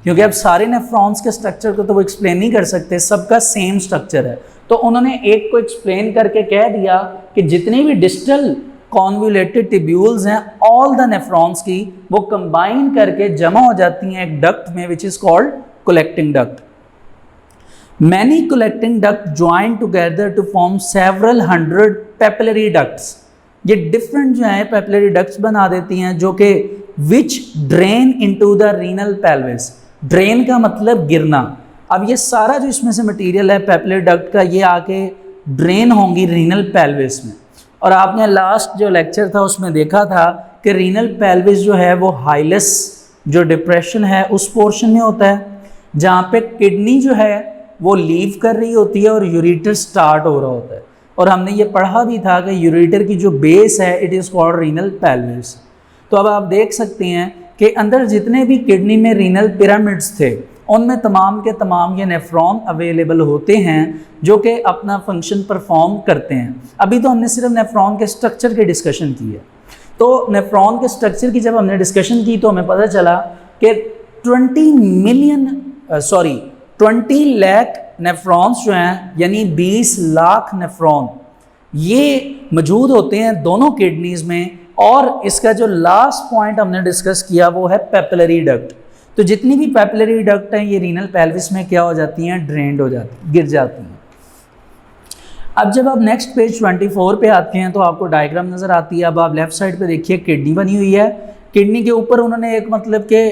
क्योंकि अब सारे नेफ्रॉन्स के स्ट्रक्चर को तो वो एक्सप्लेन नहीं कर सकते, सबका सेम स्ट्रक्चर है, तो उन्होंने एक को एक्सप्लेन करके कह दिया कि जितने भी डिस्टल कॉन्वोल्यूटेड टिब्यूल्स हैं ऑल द नेफ्रॉन्स की वो कंबाइन करके जमा हो जाती हैं एक डक्ट में which is called collecting duct. Many collecting duct join together to form several hundred papillary ducts, ये डिफरेंट जो है पेपिलरी डक्ट्स बना देती हैं जो कि which drain into the renal pelvis, drain का मतलब गिरना। अब ये सारा जो इसमें से मटेरियल है पेपिलरी डक्ट का ये आके ड्रेन होंगी रीनल पेल्विस में। और आपने लास्ट जो लेक्चर था उसमें देखा था कि रीनल पेल्विस जो है वो हाइलस जो डिप्रेशन है उस पोर्शन में होता है जहाँ पे किडनी जो है वो लीव कर रही होती है और यूरेटर स्टार्ट हो रहा होता है। और हमने ये पढ़ा भी था कि यूरेटर की जो बेस है it is called renal pelvis. तो अब आप देख सकते हैं कि अंदर जितने भी किडनी में रीनल पिरामिड्स थे उनमें तमाम के तमाम ये नेफ्रॉन अवेलेबल होते हैं जो कि अपना फंक्शन परफॉर्म करते हैं। अभी तो हमने सिर्फ नेफ्रॉन के स्ट्रक्चर की डिस्कशन की है, तो नेफ्रॉन के स्ट्रक्चर की जब हमने डिस्कशन की तो हमें पता चला कि 20 लाख नेफ्रॉन्स जो हैं यानी 20 लाख नेफ्रॉन ये मौजूद होते हैं दोनों किडनीज़ में। और इसका जो लास्ट पॉइंट हमने डिस्कस किया वो है पेपिलरी डक्ट। तो जितनी भी पेपिलरी डक्ट हैं ये रीनल पेल्विस में क्या हो जाती हैं, ड्रेन्ड हो जाती, गिर जाती हैं। अब जब आप नेक्स्ट पेज 24 पे आते हैं तो आपको डायग्राम नज़र आती है। अब आप लेफ्ट साइड पे देखिए किडनी बनी हुई है, किडनी के ऊपर उन्होंने एक मतलब के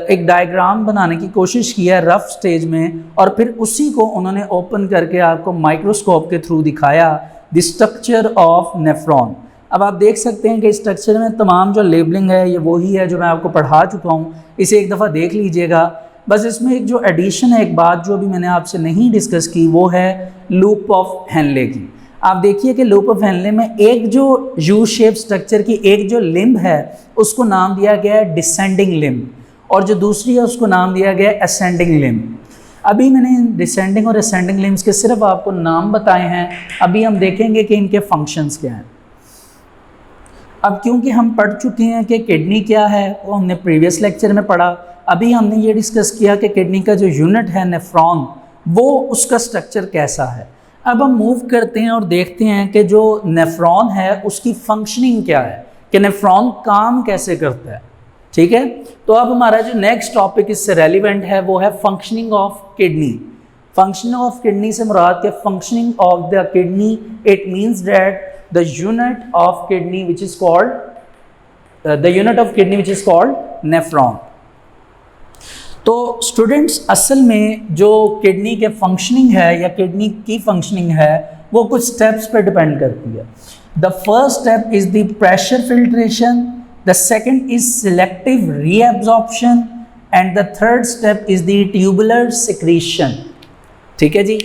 एक डायग्राम बनाने की कोशिश की है रफ स्टेज में, और फिर उसी को उन्होंने ओपन करके आपको माइक्रोस्कोप के थ्रू दिखाया द स्ट्रक्चर ऑफ नेफ्रॉन। अब आप देख सकते हैं कि इस स्ट्रक्चर में तमाम जो लेबलिंग है ये वही है जो मैं आपको पढ़ा चुका हूँ, इसे एक दफ़ा देख लीजिएगा। बस इसमें एक जो एडिशन है, एक बात जो अभी मैंने आपसे नहीं डिस्कस की वो है लूप ऑफ हेनले की। आप देखिए कि लूप ऑफ हेनले में एक जो यू शेप स्ट्रक्चर की एक जो लिम्ब है उसको नाम दिया गया है डिसेंडिंग लिम्ब, और जो दूसरी है उसको नाम दिया गया है असेंडिंग लिम्ब। अभी मैंने डिसेंडिंग और असेंडिंग लिम्ब्स के सिर्फ आपको नाम बताए हैं, अभी हम देखेंगे कि इनके फंक्शंस क्या हैं। अब क्योंकि हम पढ़ चुके हैं कि किडनी क्या है वो हमने प्रीवियस लेक्चर में पढ़ा, अभी हमने ये डिस्कस किया कि किडनी का जो यूनिट है नेफ्रॉन वो उसका स्ट्रक्चर कैसा है। अब हम मूव करते हैं और देखते हैं कि जो नेफ्रॉन है उसकी फंक्शनिंग क्या है, कि नेफ्रॉन काम कैसे करता है। ठीक है, तो अब हमारा जो नेक्स्ट टॉपिक इससे रेलिवेंट है वो है functioning of kidney. Functioning of kidney से मुराद के functioning of the kidney, it means that the unit of kidney which is called nephron। तो स्टूडेंट्स असल में जो किडनी के फंक्शनिंग है या किडनी की फंक्शनिंग है वो कुछ स्टेप्स पे डिपेंड करती है। The first step is the pressure filtration, the second is selective reabsorption and the third step is the tubular secretion. ठीक है जी,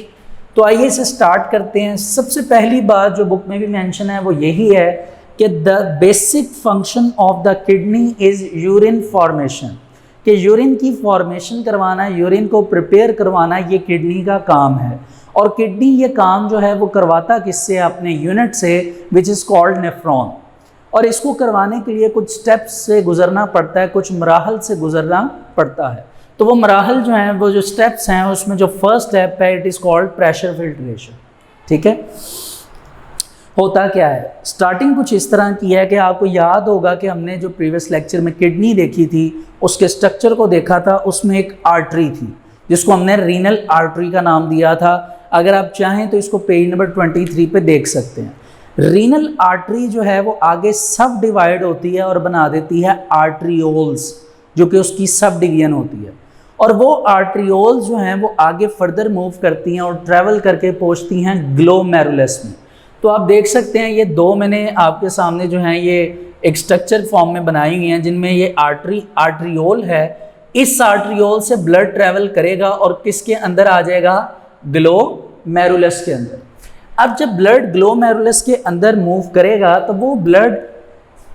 तो आइए इसे स्टार्ट करते हैं। सबसे पहली बात जो बुक में भी मेंशन है वो यही है कि the basic function of the kidney is urine formation, कि यूरिन की फॉर्मेशन करवाना, यूरिन को प्रिपेयर करवाना ये किडनी का काम है। और किडनी ये काम जो है वो करवाता किससे, अपने यूनिट से विच इज़ कॉल्ड नेफ्रॉन। और इसको करवाने के लिए कुछ स्टेप्स से गुजरना पड़ता है, कुछ मराहल से गुजरना पड़ता है। तो वो मराहल जो हैं, वो जो स्टेप्स हैं, उसमें जो फर्स्ट स्टेप है it is called pressure filtration. ठीक है, होता क्या है, स्टार्टिंग कुछ इस तरह की है कि आपको याद होगा कि हमने जो प्रीवियस लेक्चर में किडनी देखी थी उसके स्ट्रक्चर को देखा था, उसमें एक आर्टरी थी जिसको हमने रीनल आर्टरी का नाम दिया था। अगर आप चाहें तो इसको पेज नंबर 23 पे देख सकते हैं। रीनल आर्टरी जो है वो आगे सब डिवाइड होती है और बना देती है आर्ट्रियोल्स, जो कि उसकी सब डिवीजन होती है, और वो आर्ट्रियोल्स जो हैं वो आगे फर्दर मूव करती हैं और ट्रैवल करके पहुंचती हैं ग्लोमेरुलस में। तो आप देख सकते हैं ये दो मैंने आपके सामने जो हैं ये एक स्ट्रक्चर फॉर्म में बनाई हुई हैं, जिनमें ये आर्ट्रियोल है। इस आर्ट्रियोल से ब्लड ट्रैवल करेगा और किसके अंदर आ जाएगा, ग्लोमेरुलस के अंदर। अब जब ब्लड ग्लोमेरुलस के अंदर मूव करेगा तो वो ब्लड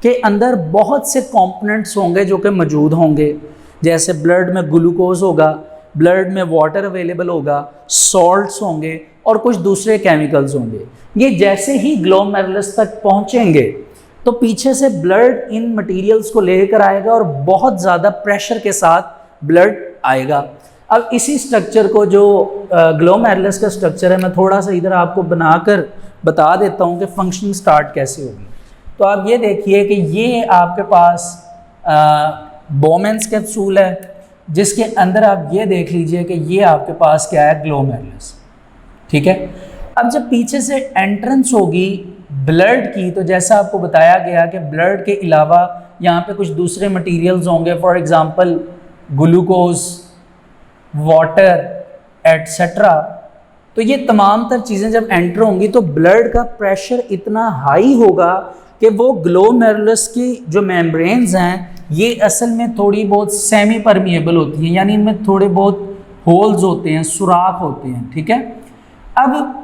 के अंदर बहुत से कंपोनेंट्स होंगे जो कि मौजूद होंगे, जैसे ब्लड में ग्लूकोज होगा, ब्लड में वाटर अवेलेबल होगा, सॉल्ट्स होंगे और कुछ दूसरे केमिकल्स होंगे। ये जैसे ही ग्लोमेरुलस तक पहुंचेंगे तो पीछे से ब्लड इन मटेरियल्स को लेकर आएगा और बहुत ज़्यादा प्रेशर के साथ ब्लड आएगा। अब इसी स्ट्रक्चर को जो ग्लोमेरुलस का स्ट्रक्चर है, मैं थोड़ा सा इधर आपको बनाकर बता देता हूँ कि फंक्शनिंग स्टार्ट कैसे होगी। तो आप ये देखिए कि ये आपके पास बोमेंस कैप्सूल है, जिसके अंदर आप ये देख लीजिए कि ये आपके पास क्या है, ग्लोमेरुलस। ठीक है, अब जब पीछे से एंट्रेंस होगी ब्लड की, तो जैसा आपको बताया गया कि ब्लड के अलावा यहाँ पे कुछ दूसरे मटेरियल्स होंगे, for example glucose, water etcetera. तो ये तमाम तर चीज़ें जब एंटर होंगी तो ब्लड का प्रेशर इतना हाई होगा कि वो ग्लोमेरुलस की जो मेम्ब्रेन्स हैं ये असल में थोड़ी बहुत सेमी परमिएबल होती हैं, यानी इनमें थोड़े बहुत होल्स होते हैं, सुराख होते हैं। ठीक है, अब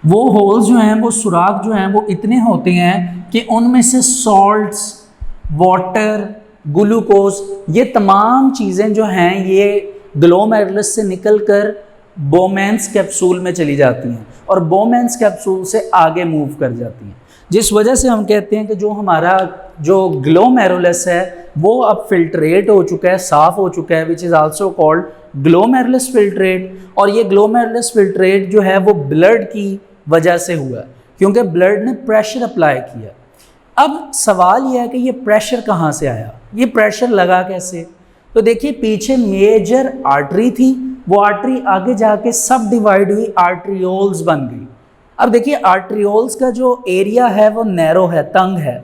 वो होल्स जो हैं, वो सुराख जो हैं वो इतने होते हैं कि उनमें से सॉल्ट्स, वाटर, ग्लूकोज, ये तमाम चीज़ें जो हैं ये ग्लोमेरुलस से निकलकर बोमेंस कैप्सूल में चली जाती हैं और बोमेंस कैप्सूल से आगे मूव कर जाती हैं, जिस वजह से हम कहते हैं कि जो हमारा जो ग्लोमेरुलस है वो अब फिल्ट्रेट हो चुका है, साफ़ हो चुका है, which is also called glomerulus filtrate. और ये ग्लोमेरुलस फिल्ट्रेट जो है वो ब्लड की वजह से हुआ, क्योंकि ब्लड ने प्रेशर अप्लाई किया। अब सवाल यह है कि ये प्रेशर कहाँ से आया, ये प्रेशर लगा कैसे? तो देखिए पीछे मेजर आर्टरी थी, वो आर्टरी आगे जाके सब डिवाइड हुई, आर्ट्रियोल्स बन गई। अब देखिए आर्ट्रियोल्स का जो एरिया है वो नैरो है, तंग है।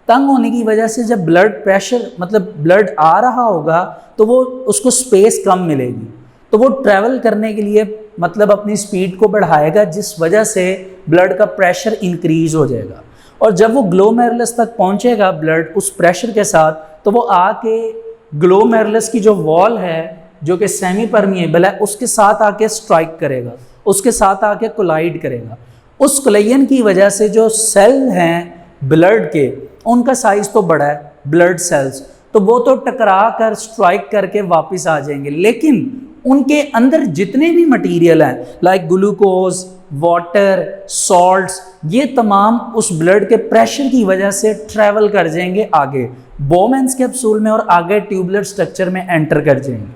तंग होने की वजह से जब ब्लड प्रेशर मतलब ब्लड आ रहा होगा तो वो उसको स्पेस कम मिलेगी, तो वो ट्रैवल करने के लिए मतलब अपनी स्पीड को बढ़ाएगा, जिस वजह से ब्लड का प्रेशर इंक्रीज हो जाएगा। और जब वो ग्लोमेरुलस तक पहुंचेगा ब्लड उस प्रेशर के साथ, तो वो आके ग्लोमेरुलस की जो वॉल है जो कि सेमी परमिएबल है उसके साथ आके स्ट्राइक करेगा, उसके साथ आके कोलाइड करेगा। उस कोलाइजन की वजह से जो सेल हैं ब्लड के, उनका साइज तो बड़ा है, ब्लड सेल्स, तो वो तो टकरा कर स्ट्राइक करके वापस आ जाएंगे, लेकिन उनके अंदर जितने भी मटेरियल हैं लाइक ग्लूकोज, वाटर, सॉल्ट्स, ये तमाम उस ब्लड के प्रेशर की वजह से ट्रैवल कर जाएंगे आगे बोमेंस कैप्सूल में और आगे ट्यूबुलर स्ट्रक्चर में एंटर कर जाएंगे।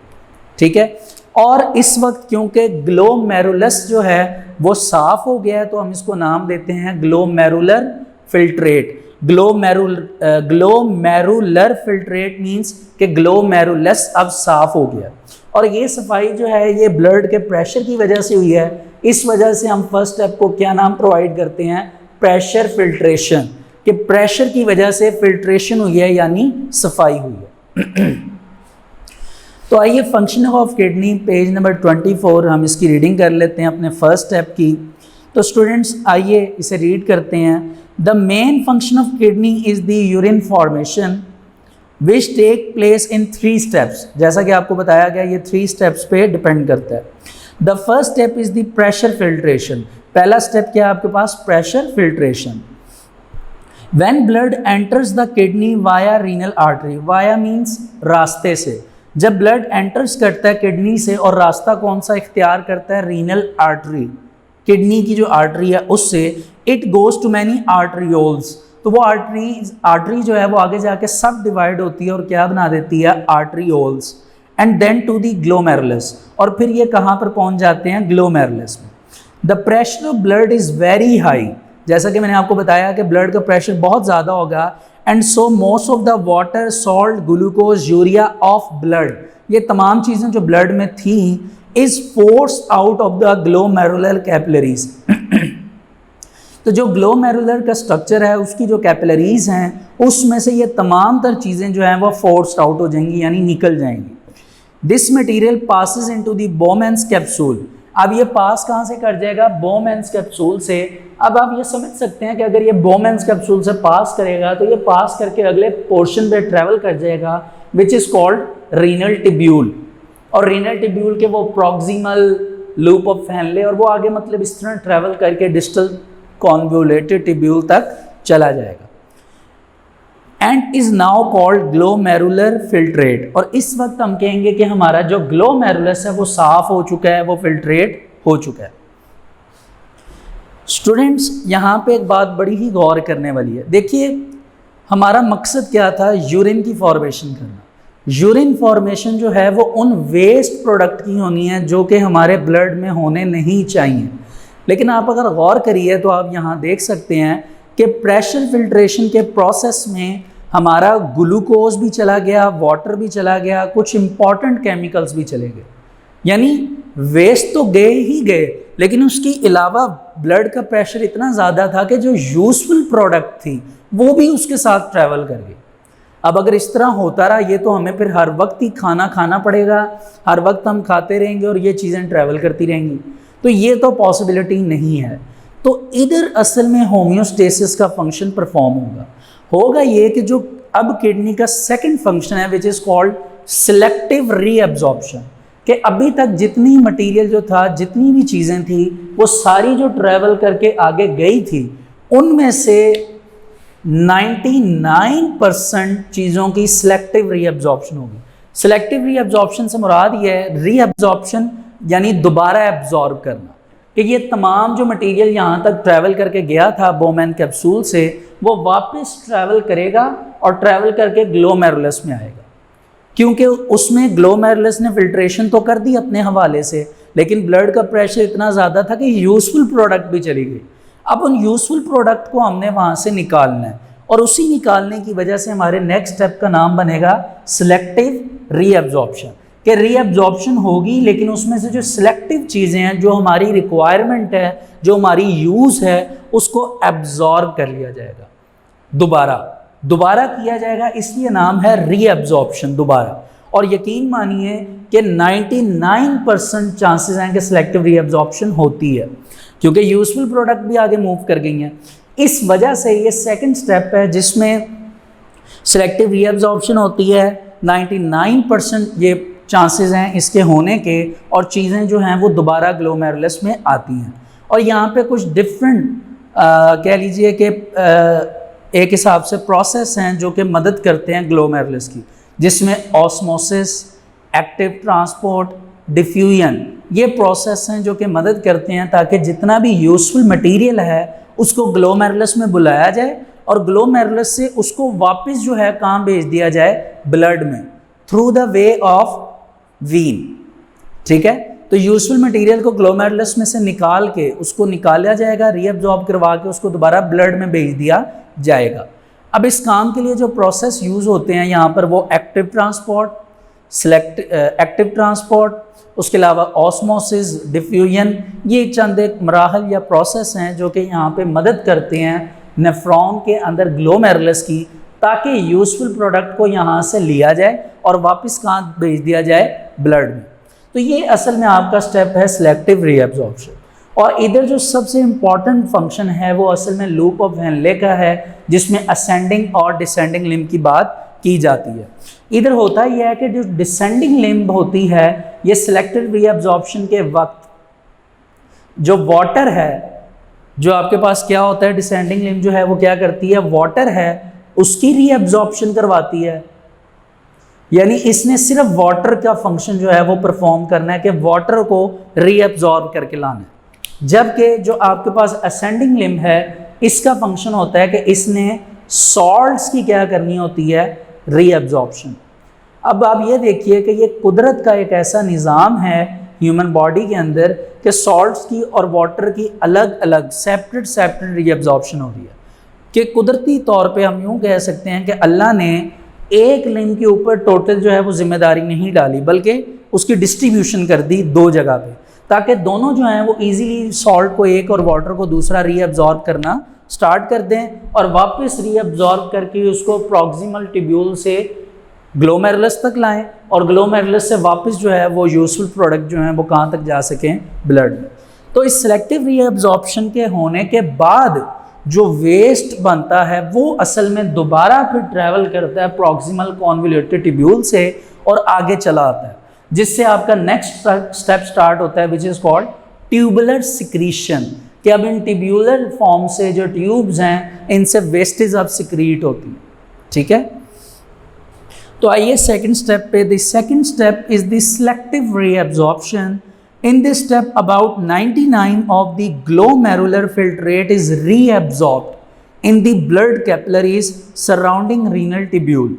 ठीक है, और इस वक्त क्योंकि ग्लोमेरुलस जो है वो साफ हो गया है तो हम इसको नाम देते हैं glomerular filtrate. Glomerular filtrate means कि ग्लोमेरुलस अब साफ हो गया, और ये सफाई जो है ये ब्लड के प्रेशर की वजह से हुई है। इस वजह से हम फर्स्ट स्टेप को क्या नाम प्रोवाइड करते हैं, प्रेशर फिल्ट्रेशन, कि प्रेशर की वजह से फिल्ट्रेशन हुई है यानी सफाई हुई है। तो आइए functioning of kidney page number 24 हम इसकी रीडिंग कर लेते हैं अपने फर्स्ट स्टेप की। तो स्टूडेंट्स आइए इसे रीड करते हैं। The main function of kidney is the urine formation which take place in 3 steps. जैसा कि आपको बताया गया ये 3 स्टेप्स पे डिपेंड करता है। The first step is the pressure filtration. पहला स्टेप क्या है आपके पास, pressure filtration. When blood enters the kidney via renal artery, via means रास्ते से, जब ब्लड एंटर्स करता है किडनी से और रास्ता कौन सा इख्तियार करता है, रीनल आर्टरी, किडनी की जो आर्टरी है उससे, it goes to many arterioles, तो वो आर्टरी जो है वो आगे जाके सब डिवाइड होती है और क्या बना देती है, arterioles, and then to the glomerulus, और फिर ये कहाँ पर पहुँच जाते हैं, ग्लोमेरुलस में। The pressure of blood is very high, जैसा कि मैंने आपको बताया कि ब्लड का प्रेशर बहुत ज़्यादा होगा, and so most of the water, salt, glucose, urea of blood, ये तमाम चीज़ें जो ब्लड में थी is force out of the glomerular capillaries. तो जो ग्लोमेरुलर का स्ट्रक्चर है, उसकी जो कैपिलरीज हैं, उसमें से ये तमाम तर चीज़ें जो हैं वो फोर्स्ड आउट हो जाएंगी, यानी निकल जाएंगी। This material passes into the Bowman's capsule. अब ये पास कहाँ से कर जाएगा? बोमेन्स कैप्सूल से। अब आप ये समझ सकते हैं कि अगर ये बोमेन्स कैप्सूल से पास करेगा तो ये पास करके अगले पोर्शन पे ट्रेवल कर जाएगा, विच इज़ कॉल्ड रीनल टिब्यूल। और रीनल टिब्यूल के वो प्रॉक्सिमल लूप ऑफ फैनले, और वो आगे मतलब इस तरह ट्रेवल करके डिस्टल कॉन्वोलेटेड टिब्यूल तक चला जाएगा, and is now called glomerular filtrate. और इस वक्त हम कहेंगे कि हमारा जो ग्लोमेरुलस है वो साफ हो चुका है, वो फिल्ट्रेट हो चुका है। स्टूडेंट्स, यहाँ पे एक बात बड़ी ही गौर करने वाली है। देखिए, हमारा मकसद क्या था? यूरिन की फॉर्मेशन करना। यूरिन फॉर्मेशन जो है वो उन वेस्ट प्रोडक्ट की होनी है जो कि हमारे ब्लड में होने नहीं चाहिए। लेकिन आप अगर गौर करिए तो आप यहाँ देख सकते हैं कि प्रेशर फिल्ट्रेशन के प्रोसेस में हमारा ग्लूकोज भी चला गया, वाटर भी चला गया, कुछ इंपॉर्टेंट केमिकल्स भी चले गए। यानी वेस्ट तो गए ही गए, लेकिन उसके अलावा ब्लड का प्रेशर इतना ज़्यादा था कि जो यूजफुल प्रोडक्ट थी वो भी उसके साथ ट्रैवल कर गई। अब अगर इस तरह होता रहा, ये तो हमें फिर हर वक्त ही खाना खाना पड़ेगा, हर वक्त हम खाते रहेंगे और ये चीज़ें ट्रैवल करती रहेंगी, तो ये तो पॉसिबिलिटी नहीं है। तो इधर असल में होम्योस्टेसिस का फंक्शन परफॉर्म होगा ये कि जो अब किडनी का सेकंड फंक्शन है, which is called selective reabsorption, कि अभी तक जितनी मटेरियल जो था, जितनी भी चीज़ें थी, वो सारी जो ट्रैवल करके आगे गई थी, उनमें से 99% चीज़ों की सिलेक्टिव रीअब्जॉर्प्शन होगी। सिलेक्टिव रीअब्जॉर्प्शन से मुराद ये है, रीअब्जॉर्प्शन यानी दोबारा एब्जॉर्ब करना, कि ये तमाम जो मटेरियल यहाँ तक ट्रैवल करके गया था बोमेन कैप्सूल से, वो वापस ट्रैवल करेगा और ट्रैवल करके ग्लोमेरुलस में आएगा, क्योंकि उसमें ग्लोमेरुलस ने फिल्ट्रेशन तो कर दी अपने हवाले से, लेकिन ब्लड का प्रेशर इतना ज़्यादा था कि यूज़फुल प्रोडक्ट भी चली गई। अब उन यूज़फुल प्रोडक्ट को हमने वहाँ से निकालना है, और उसी निकालने की वजह से हमारे नेक्स्ट स्टेप का नाम बनेगा सिलेक्टिव रीअब्जॉर्प्शन, कि रीअब्जॉर्प्शन होगी, लेकिन उसमें से जो सिलेक्टिव चीज़ें हैं, जो हमारी रिक्वायरमेंट है, जो हमारी यूज़ है, उसको एब्जॉर्ब कर लिया जाएगा, दोबारा किया जाएगा, इसलिए नाम है रीअब्जॉर्प्शन, दोबारा। और यकीन मानिए कि 99% चांसेस हैं कि सिलेक्टिव रीअब्जॉर्प्शन होती है, क्योंकि यूजफुल प्रोडक्ट भी आगे मूव कर गई हैं। इस वजह से ये सेकंड स्टेप है जिसमें सिलेक्टिव रीअब्जॉर्प्शन होती है। 99% ये चांसेस हैं इसके होने के, और चीज़ें जो हैं वो दोबारा ग्लोमेरुलस में आती हैं। और यहाँ पे कुछ डिफरेंट कह लीजिए कि एक हिसाब से प्रोसेस हैं जो कि मदद करते हैं ग्लोमेरुलस की, जिसमें ऑस्मोसिस, एक्टिव ट्रांसपोर्ट, डिफ्यूजन, ये प्रोसेस हैं जो कि मदद करते हैं ताकि जितना भी यूजफुल मटेरियल है उसको ग्लोमेरुलस में बुलाया जाए, और ग्लोमेरुलस से उसको वापस जो है कहाँ भेज दिया जाए? ब्लड में, through the way of vein. ठीक है, तो यूजफुल मटेरियल को ग्लोमेरुलस में से निकाल के उसको निकाला जाएगा, रीअब्जॉर्ब करवा के उसको दोबारा ब्लड में भेज दिया जाएगा। अब इस काम के लिए जो प्रोसेस यूज़ होते हैं यहाँ पर, वो एक्टिव ट्रांसपोर्ट, एक्टिव ट्रांसपोर्ट, उसके अलावा ऑस्मोसिस, डिफ्यूजन, ये चंद एक मराहल या प्रोसेस हैं जो कि यहाँ पे मदद करते हैं नेफ्रॉन के अंदर ग्लोमेरुलस की, ताकि यूजफुल प्रोडक्ट को यहाँ से लिया जाए और वापस कहाँ भेज दिया जाए? ब्लड में। तो ये असल में आपका स्टेप है सिलेक्टिव रीअब्जॉर्प्शन। और इधर जो सबसे इम्पॉर्टेंट फंक्शन है वो असल में लूप ऑफ हेनले का है, जिसमें असेंडिंग और डिसेंडिंग लिम्ब की बात की जाती है। इधर होता यह है कि जो डिसेंडिंग लिम्ब होती है, ये सिलेक्टिव रीअब्जॉर्प्शन के वक्त जो वाटर है, जो आपके पास क्या होता है, डिसेंडिंग लिम्ब जो है वो क्या करती है? वाटर है, उसकी रीअब्जॉर्प्शन करवाती है। यानी इसने सिर्फ वाटर का फंक्शन जो है वो परफॉर्म करना है कि वाटर को रीअब्जॉर्ब करके लाना है। जबकि जो आपके पास असेंडिंग लिम्ब है, इसका फंक्शन होता है कि इसने सॉल्ट्स की क्या करनी होती है? रीअब्जॉर्प्शन। अब आप ये देखिए कि ये कुदरत का एक ऐसा निज़ाम है ह्यूमन बॉडी के अंदर कि सॉल्ट्स की और वाटर की अलग अलग सेपरेट रीअब्जॉर्प्शन हो रही है, कि कुदरती तौर पे हम यूँ कह सकते हैं कि अल्लाह ने एक लिम्ब के ऊपर टोटल जो है वो जिम्मेदारी नहीं डाली, बल्कि उसकी डिस्ट्रीब्यूशन कर दी दो जगह पे, ताकि दोनों जो हैं वो इजीली सॉल्ट को एक और वाटर को दूसरा रीअब्जॉर्ब करना स्टार्ट कर दें और वापस रीअब्जॉर्ब करके उसको प्रॉक्सिमल ट्यूब्यूल से ग्लोमेरुलस तक लाएं और ग्लोमेरुलस से वापस जो है वो यूजफुल प्रोडक्ट जो हैं वो कहाँ तक जा सकें, ब्लड में। तो इस सेलेक्टिव रीअब्जॉर्प्शन के होने के बाद जो वेस्ट बनता है वो असल में दोबारा फिर ट्रैवल करता है प्रॉक्सिमल कॉन्वोल्यूटेड ट्यूब्यूल से और आगे चला आता है, जिससे आपका नेक्स्ट स्टेप स्टार्ट होता है which is called tubular secretion, कि अब इन ट्यूब्यूलर फॉर्म से जो ट्यूब्स हैं इनसे वेस्टेज अब सिक्रीट होती है। ठीक है, तो आइए सेकंड स्टेप पे। The second step is the selective reabsorption. In this step, about 99 of the glomerular filtrate is reabsorbed in the blood capillaries surrounding renal tubule।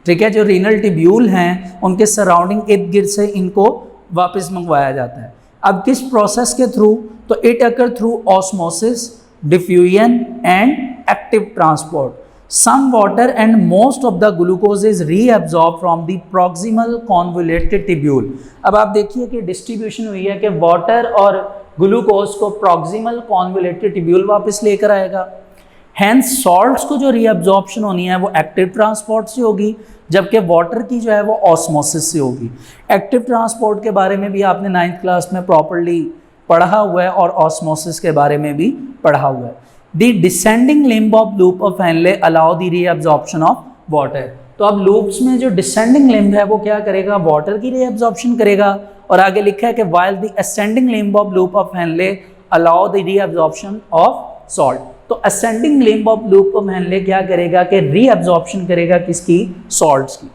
ठीक है, जो रीनल ट्यूब्यूल हैं उनके सराउंडिंग इर्द गिर्द से इनको वापस मंगवाया जाता है। अब किस प्रोसेस के थ्रू? तो it occur through osmosis, diffusion and active transport. Some water and most of the glucose is reabsorbed from the proximal convoluted tubule। अब आप देखिए कि डिस्ट्रीब्यूशन हुई है कि वाटर और ग्लूकोज को प्रॉक्सिमल कॉन्वोल्यूटेड ट्यूब्यूल वापस लेकर आएगा। हैंस सॉल्ट्स को जो रीअब्जॉर्प्शन होनी है वो एक्टिव ट्रांसपोर्ट से होगी, जबकि वाटर की जो है वो ऑस्मोसिस से होगी। एक्टिव ट्रांसपोर्ट के बारे में भी आपने 9th क्लास में प्रॉपर्ली पढ़ा हुआ है और ऑस्मोसिस के बारे में भी पढ़ा हुआ है। The descending limb of loop of Henle allow the reabsorption of water। तो अब लूप्स में जो डिसेंडिंग लिम्ब है वो क्या करेगा? वाटर की रीअब्जॉर्प्शन करेगा। और आगे लिखा है कि while the ascending limb of loop of Henle allow the reabsorption of salt। तो ascending limb of loop of Henle क्या करेगा कि रीअब्जॉर्प्शन करेगा किसकी? सॉल्ट्स की।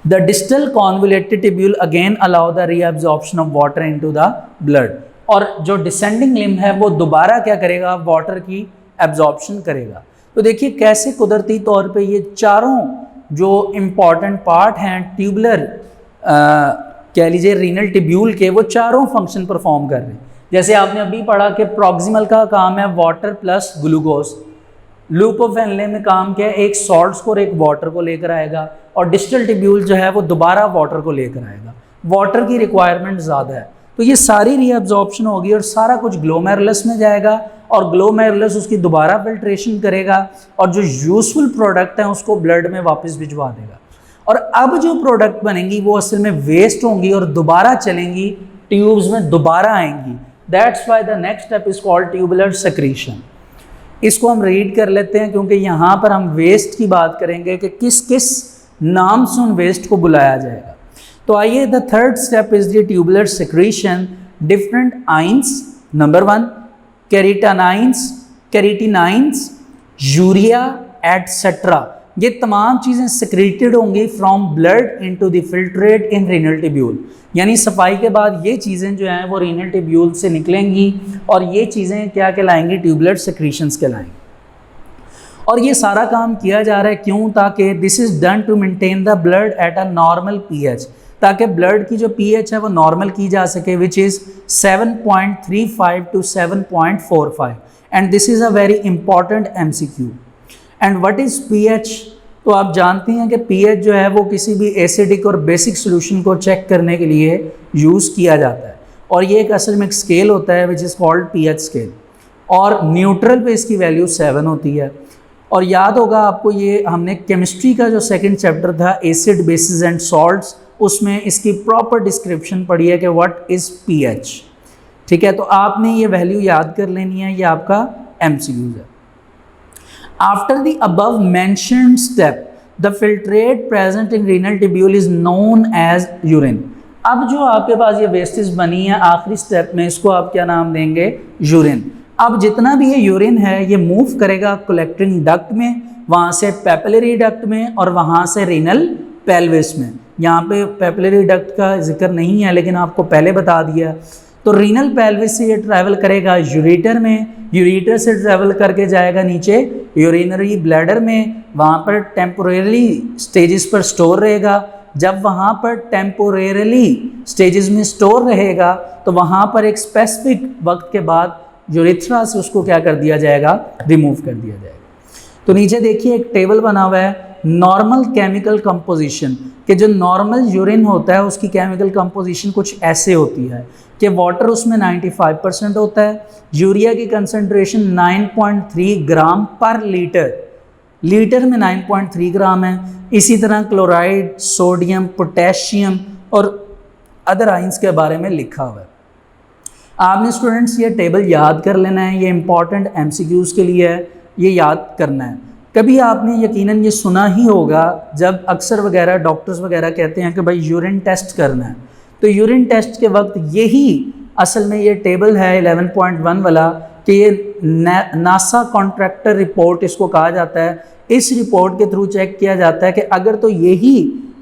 The distal convoluted tubule again allow the reabsorption of water into the blood। और जो descending limb है वो दोबारा क्या करेगा? वाटर की एब्जॉर्प्शन करेगा। तो देखिए कैसे कुदरती तौर पे ये चारों जो इम्पॉर्टेंट पार्ट हैं ट्यूबुलर कह लीजिए रीनल ट्यूब्यूल के, वो चारों फंक्शन परफॉर्म कर रहे हैं। जैसे आपने अभी पढ़ा कि प्रॉक्सिमल का काम है water plus glucose, loop of Henle में काम क्या है? एक सॉल्ट्स को और एक वाटर को लेकर आएगा, और डिस्टल ट्यूब्यूल जो है वो दोबारा वाटर को लेकर आएगा। वाटर की रिक्वायरमेंट ज़्यादा है, तो ये सारी रीअब्जॉर्प्शन होगी और सारा कुछ ग्लोमेरुलस में जाएगा और ग्लोमेरुलस उसकी दोबारा फिल्ट्रेशन करेगा और जो यूजफुल प्रोडक्ट है उसको ब्लड में वापस भिजवा देगा। और अब जो प्रोडक्ट बनेंगी वो असल में वेस्ट होंगी और दोबारा चलेंगी, ट्यूब्स में दोबारा आएंगी। That's why the next step is called tubular secretion. इसको हम रीड कर लेते हैं क्योंकि यहाँ पर हम वेस्ट की बात करेंगे कि किस किस नाम से उन वेस्ट को बुलाया जाएगा। तो आइए, the third step is the tubular secretion. Different ions, number 1 creatinines, urea etcetera, ये तमाम चीज़ें सेक्रेटेड होंगी from blood into the filtrate in renal tubule. यानी सफाई के बाद ये चीज़ें जो हैं वो रीनल ट्यूब्यूल से निकलेंगी और ये चीज़ें क्या कहलाएंगी? Tubular secretions कहलाएंगी। और ये सारा काम किया जा रहा है क्यों? ताकि this is done to maintain the blood at a normal pH, ताकि ब्लड की जो पीएच है वो नॉर्मल की जा सके, which is 7.35 to 7.45। And this is a very important MCQ। And what is pH? तो आप जानते हैं कि पीएच जो है वो किसी भी एसिडिक और बेसिक सोल्यूशन को चेक करने के लिए यूज़ किया जाता है, और ये एक असल में एक स्केल होता है which is called pH scale, और न्यूट्रल पे इसकी वैल्यू 7 होती है। और याद होगा आपको, ये हमने केमिस्ट्री का जो सेकंड चैप्टर था एसिड बेसिस एंड सॉल्ट्स, उसमें इसकी प्रॉपर डिस्क्रिप्शन पढ़ी है कि व्हाट इज़ पीएच। ठीक है, तो आपने ये वैल्यू याद कर लेनी है, ये आपका MCQ है। After the above mentioned step the filtrate present in renal tubule is known as urine. अब जो आपके पास ये वेस्टेज बनी है आखिरी स्टेप में, इसको आप क्या नाम देंगे? यूरिन। अब जितना भी ये यूरिन है ये मूव करेगा कलेक्टिंग डक्ट में, वहाँ से पेपिलरी डक्ट में, और वहाँ से रीनल पेल्विस में। यहाँ पे पेपिलरी डक्ट का जिक्र नहीं है लेकिन आपको पहले बता दिया। तो रीनल पेल्विस से ये ट्रैवल करेगा यूरेटर में, यूरेटर से ट्रैवल करके जाएगा नीचे यूरिनरी ब्लैडर में, वहाँ पर टेम्पोरेरी स्टेजेस पर स्टोर रहेगा, जब वहाँ पर टेम्पोरेरली स्टेजेस में स्टोर रहेगा तो वहाँ पर एक स्पेसिफिक वक्त के बाद यूरेथ्रा से उसको क्या कर दिया जाएगा, रिमूव कर दिया जाएगा। तो नीचे देखिए एक टेबल बना हुआ है नॉर्मल केमिकल कंपोजिशन, कि जो नॉर्मल यूरिन होता है उसकी केमिकल कंपोजिशन कुछ ऐसे होती है कि वाटर उसमें 95% होता है, यूरिया की कंसंट्रेशन 9.3 ग्राम पर लीटर, लीटर में 9.3 ग्राम है। इसी तरह क्लोराइड, सोडियम, पोटेशियम और अदर आइंस के बारे में लिखा हुआ है। आपने स्टूडेंट्स ये टेबल याद कर लेना है, ये इंपॉर्टेंट MCQs के लिए है, ये याद करना है। कभी आपने यकीनन ये सुना ही होगा जब अक्सर वगैरह डॉक्टर्स वगैरह कहते हैं कि भाई यूरिन टेस्ट करना है, तो यूरिन टेस्ट के वक्त यही असल में ये टेबल है 11.1 वाला, कि ये नासा कॉन्ट्रैक्टर रिपोर्ट इसको कहा जाता है। इस रिपोर्ट के थ्रू चेक किया जाता है कि अगर तो यही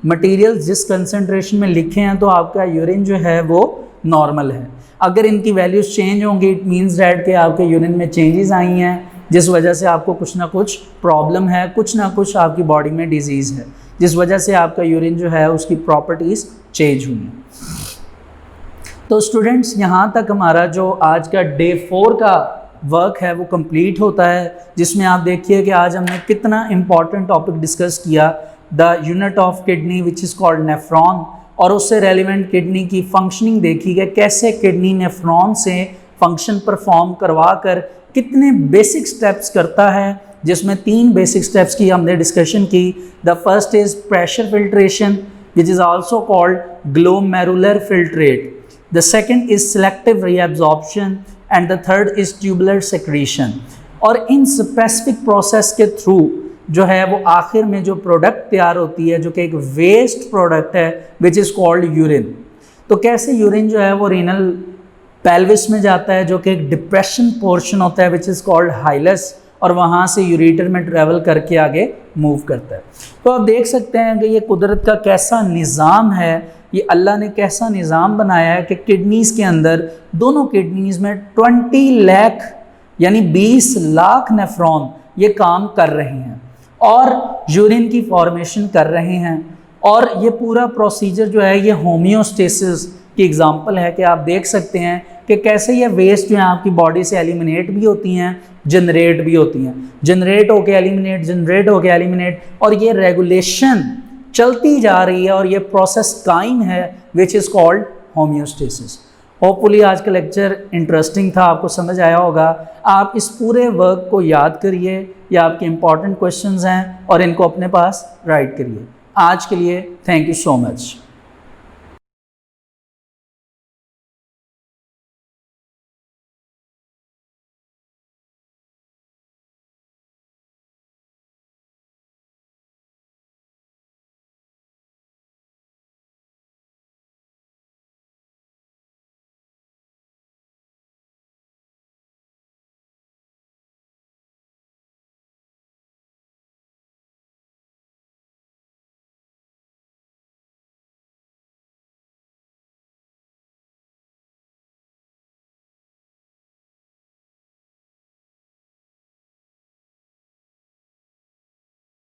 मटेरियल जिस कंसंट्रेशन में लिखे हैं तो आपका यूरिन जो है वो नॉर्मल है। अगर इनकी वैल्यूज़ चेंज होंगी इट मीन्स डैट कि आपके यूरिन में चेंजेस आई हैं, जिस वजह से आपको कुछ ना कुछ प्रॉब्लम है, कुछ ना कुछ आपकी बॉडी में डिजीज़ है, जिस वजह से आपका यूरिन जो है उसकी प्रॉपर्टीज़ चेंज हुई हैं। तो स्टूडेंट्स यहाँ तक हमारा जो आज का डे 4 का वर्क है वो कंप्लीट होता है, जिसमें आप देखिए कि आज हमने कितना इंपॉर्टेंट टॉपिक डिस्कस किया, the unit of kidney which is called nephron, और उससे रेलिवेंट किडनी की फंक्शनिंग देखी कि कैसे किडनी नेफ्रॉन से फंक्शन परफॉर्म करवा कर कितने बेसिक स्टेप्स करता है, जिसमें 3 बेसिक स्टेप्स की हमने डिस्कशन की। The first is pressure filtration which is also called glomerular filtrate, the second is selective reabsorption and the third is tubular secretion. और इन स्पेसिफिक प्रोसेस के थ्रू जो है वो आखिर में जो प्रोडक्ट तैयार होती है, जो कि एक वेस्ट प्रोडक्ट है विच इज़ कॉल्ड यूरिन। तो कैसे यूरिन जो है वो रीनल पेल्विस में जाता है, जो कि एक डिप्रेशन पोर्शन होता है विच इज़ कॉल्ड हाइलस, और वहाँ से यूरेटर में ट्रैवल करके आगे मूव करता है। तो आप देख सकते हैं कि ये कुदरत का कैसा निज़ाम है, ये अल्लाह ने कैसा निज़ाम बनाया है कि किडनीज़ के अंदर, दोनों किडनीज़ में 20 लाख यानी 20 लाख नेफ्रॉन ये काम कर रहे हैं और यूरिन की फॉर्मेशन कर रहे हैं। और ये पूरा प्रोसीजर जो है ये होम्योस्टेसिस की एग्जांपल है कि आप देख सकते हैं कि कैसे ये वेस्ट जो है आपकी बॉडी से एलिमिनेट भी होती हैं, जनरेट भी होती हैं, जनरेट होके एलिमिनेट, जनरेट होके एलिमिनेट, और ये रेगुलेशन चलती जा रही है और ये प्रोसेस कायम है which is called homeostasis. Hopefully आज का लेक्चर इंटरेस्टिंग था, आपको समझ आया होगा। आप इस पूरे वर्क को याद करिए, ये आपके इंपॉर्टेंट क्वेश्चंस हैं और इनको अपने पास राइट करिए। आज के लिए थैंक यू सो मच।